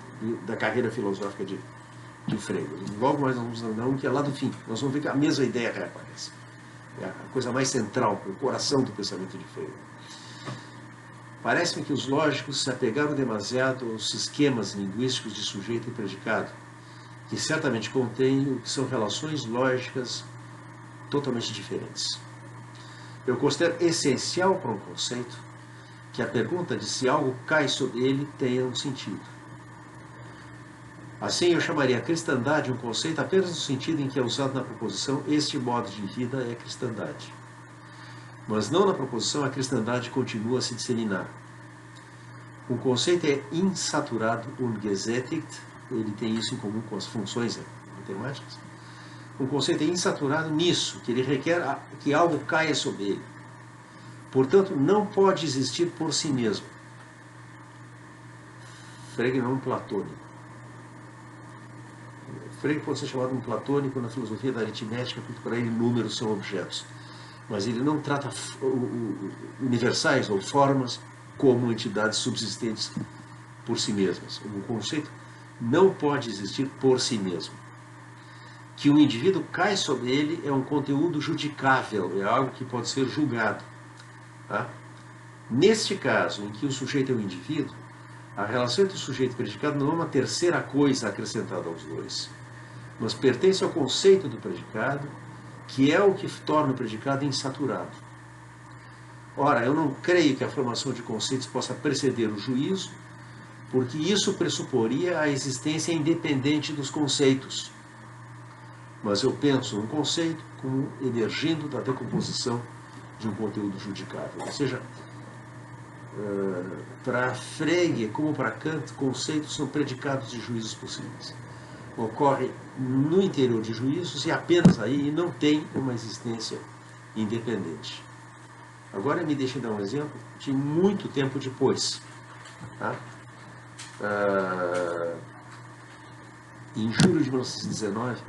da carreira filosófica de Frege. Logo mais nós vamos andar um que é lá do fim. Nós vamos ver que a mesma ideia reaparece. É a coisa mais central, o coração do pensamento de Frege. Parece-me que os lógicos se apegaram demasiado aos esquemas linguísticos de sujeito e predicado, que certamente contém o que são relações lógicas totalmente diferentes. Eu considero essencial para um conceito que a pergunta de se algo cai sobre ele tenha um sentido. Assim, eu chamaria a cristandade um conceito apenas no sentido em que é usado na proposição este modo de vida é cristandade. Mas não na proposição a cristandade continua a se disseminar. Um conceito é insaturado, ungesättigt, ele tem isso em comum com as funções matemáticas. Um conceito é insaturado nisso, que ele requer que algo caia sobre ele. Portanto, não pode existir por si mesmo. Frege não platônico. Frege pode ser chamado um platônico na filosofia da aritmética, porque para ele números são objetos. Mas ele não trata universais ou formas como entidades subsistentes por si mesmas. Um conceito não pode existir por si mesmo. Que o indivíduo cai sobre ele é um conteúdo judicável, é algo que pode ser julgado. Tá? Neste caso, em que o sujeito é o indivíduo, a relação entre o sujeito e o predicado não é uma terceira coisa acrescentada aos dois, mas pertence ao conceito do predicado, que é o que torna o predicado insaturado. Ora, eu não creio que a formação de conceitos possa preceder o juízo, porque isso pressuporia a existência independente dos conceitos. Mas eu penso um conceito como emergindo da decomposição de um conteúdo judicável. Ou seja, para Frege, como para Kant, conceitos são predicados de juízos possíveis. Ocorre no interior de juízos e apenas aí, e não tem uma existência independente. Agora me deixe dar um exemplo de muito tempo depois. Tá? Em julho de 1919,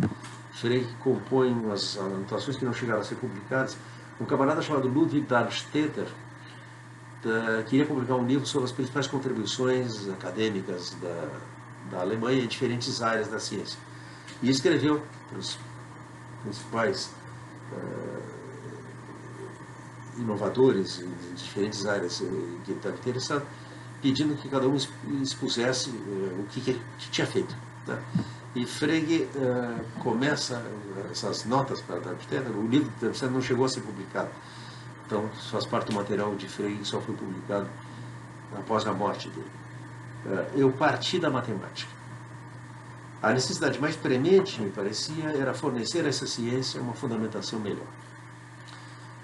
Frege compõe umas anotações que não chegaram a ser publicadas. Um camarada chamado Ludwig Darmstädter queria publicar um livro sobre as principais contribuições acadêmicas da Alemanha em diferentes áreas da ciência. E escreveu para os principais inovadores em diferentes áreas que ele estava interessado, pedindo que cada um expusesse o que ele tinha feito. Tá? E Frege começa essas notas para Darmstädter. O livro de Darmstädter não chegou a ser publicado, então faz parte do material de Frege que só foi publicado após a morte dele. Eu parti da matemática. A necessidade mais premente, me parecia, era fornecer a essa ciência uma fundamentação melhor.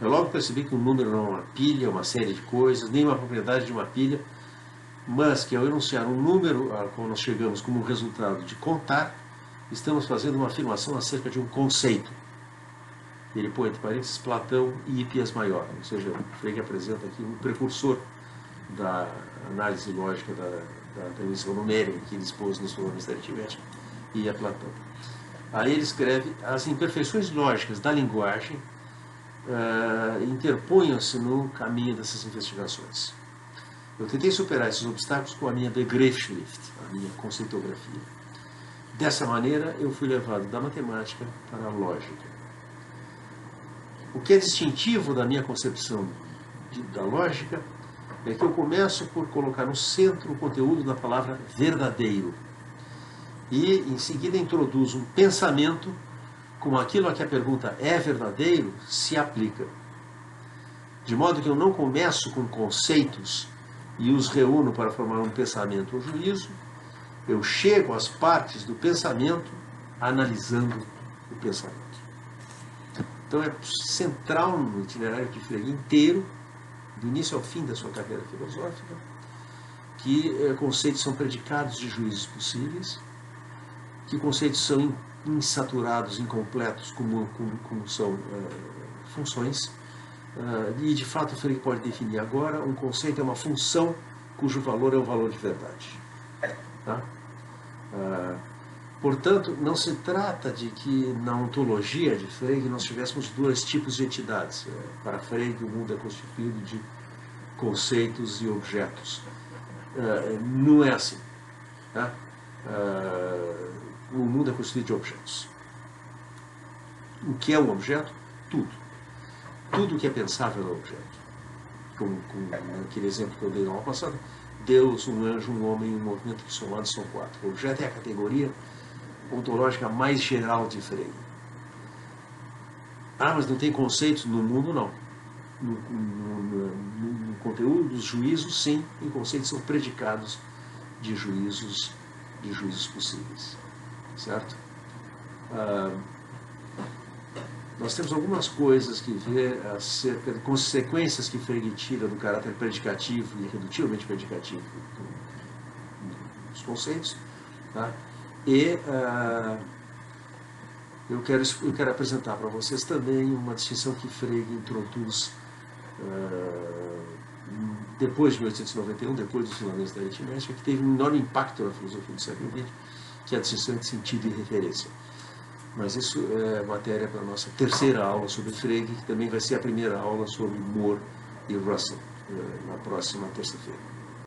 Eu logo percebi que um número não é uma pilha, uma série de coisas, nem uma propriedade de uma pilha, mas que ao enunciar um número a qual nós chegamos como resultado de contar, estamos fazendo uma afirmação acerca de um conceito. Ele põe entre parênteses Platão e Hippias Maior, ou seja, Frege apresenta aqui um precursor da análise lógica da atribuição numérica que ele expôs nos problemas da aritmética, e a Platão. Aí ele escreve: as imperfeições lógicas da linguagem interpunham-se no caminho dessas investigações. Eu tentei superar esses obstáculos com a minha Begriffsschrift, a minha conceitografia. Dessa maneira, eu fui levado da matemática para a lógica. O que é distintivo da minha concepção da lógica é que eu começo por colocar no centro o conteúdo da palavra verdadeiro e, em seguida, introduzo um pensamento como aquilo a que a pergunta é verdadeiro se aplica. De modo que eu não começo com conceitos e os reúno para formar um pensamento ou juízo, eu chego às partes do pensamento analisando o pensamento. Então é central no itinerário de Frege inteiro, do início ao fim da sua carreira filosófica, que conceitos são predicados de juízos possíveis, que conceitos são insaturados, incompletos, como são funções, e de fato Frege pode definir agora: um conceito é uma função cujo valor é o valor de verdade. Tá? Portanto, não se trata de que na ontologia de Frege nós tivéssemos dois tipos de entidades. Para Frege, o mundo é constituído de conceitos e objetos. Não é assim. Tá? O mundo é constituído de objetos. O que é um objeto? Tudo. Tudo que é pensável é objeto. Como aquele exemplo que eu dei na aula passada: Deus, um anjo, um homem e um movimento que somados são 4. O objeto é a categoria ontológica mais geral de Frege. Ah, mas não tem conceitos no mundo? Não. No conteúdo dos juízos, sim, e conceitos são predicados de juízos possíveis. Certo? Nós temos algumas coisas que ver acerca de consequências que Frege tira do caráter predicativo e irredutilmente predicativo dos conceitos. Tá? E eu quero apresentar para vocês também uma distinção que Frege introduz depois de 1891, depois dos fundamentos da aritmética, que teve um enorme impacto na filosofia do século XX, que é a distinção de sentido e referência. Mas isso é matéria para a nossa terceira aula sobre Frege, que também vai ser a primeira aula sobre Moore e Russell, na próxima terça-feira.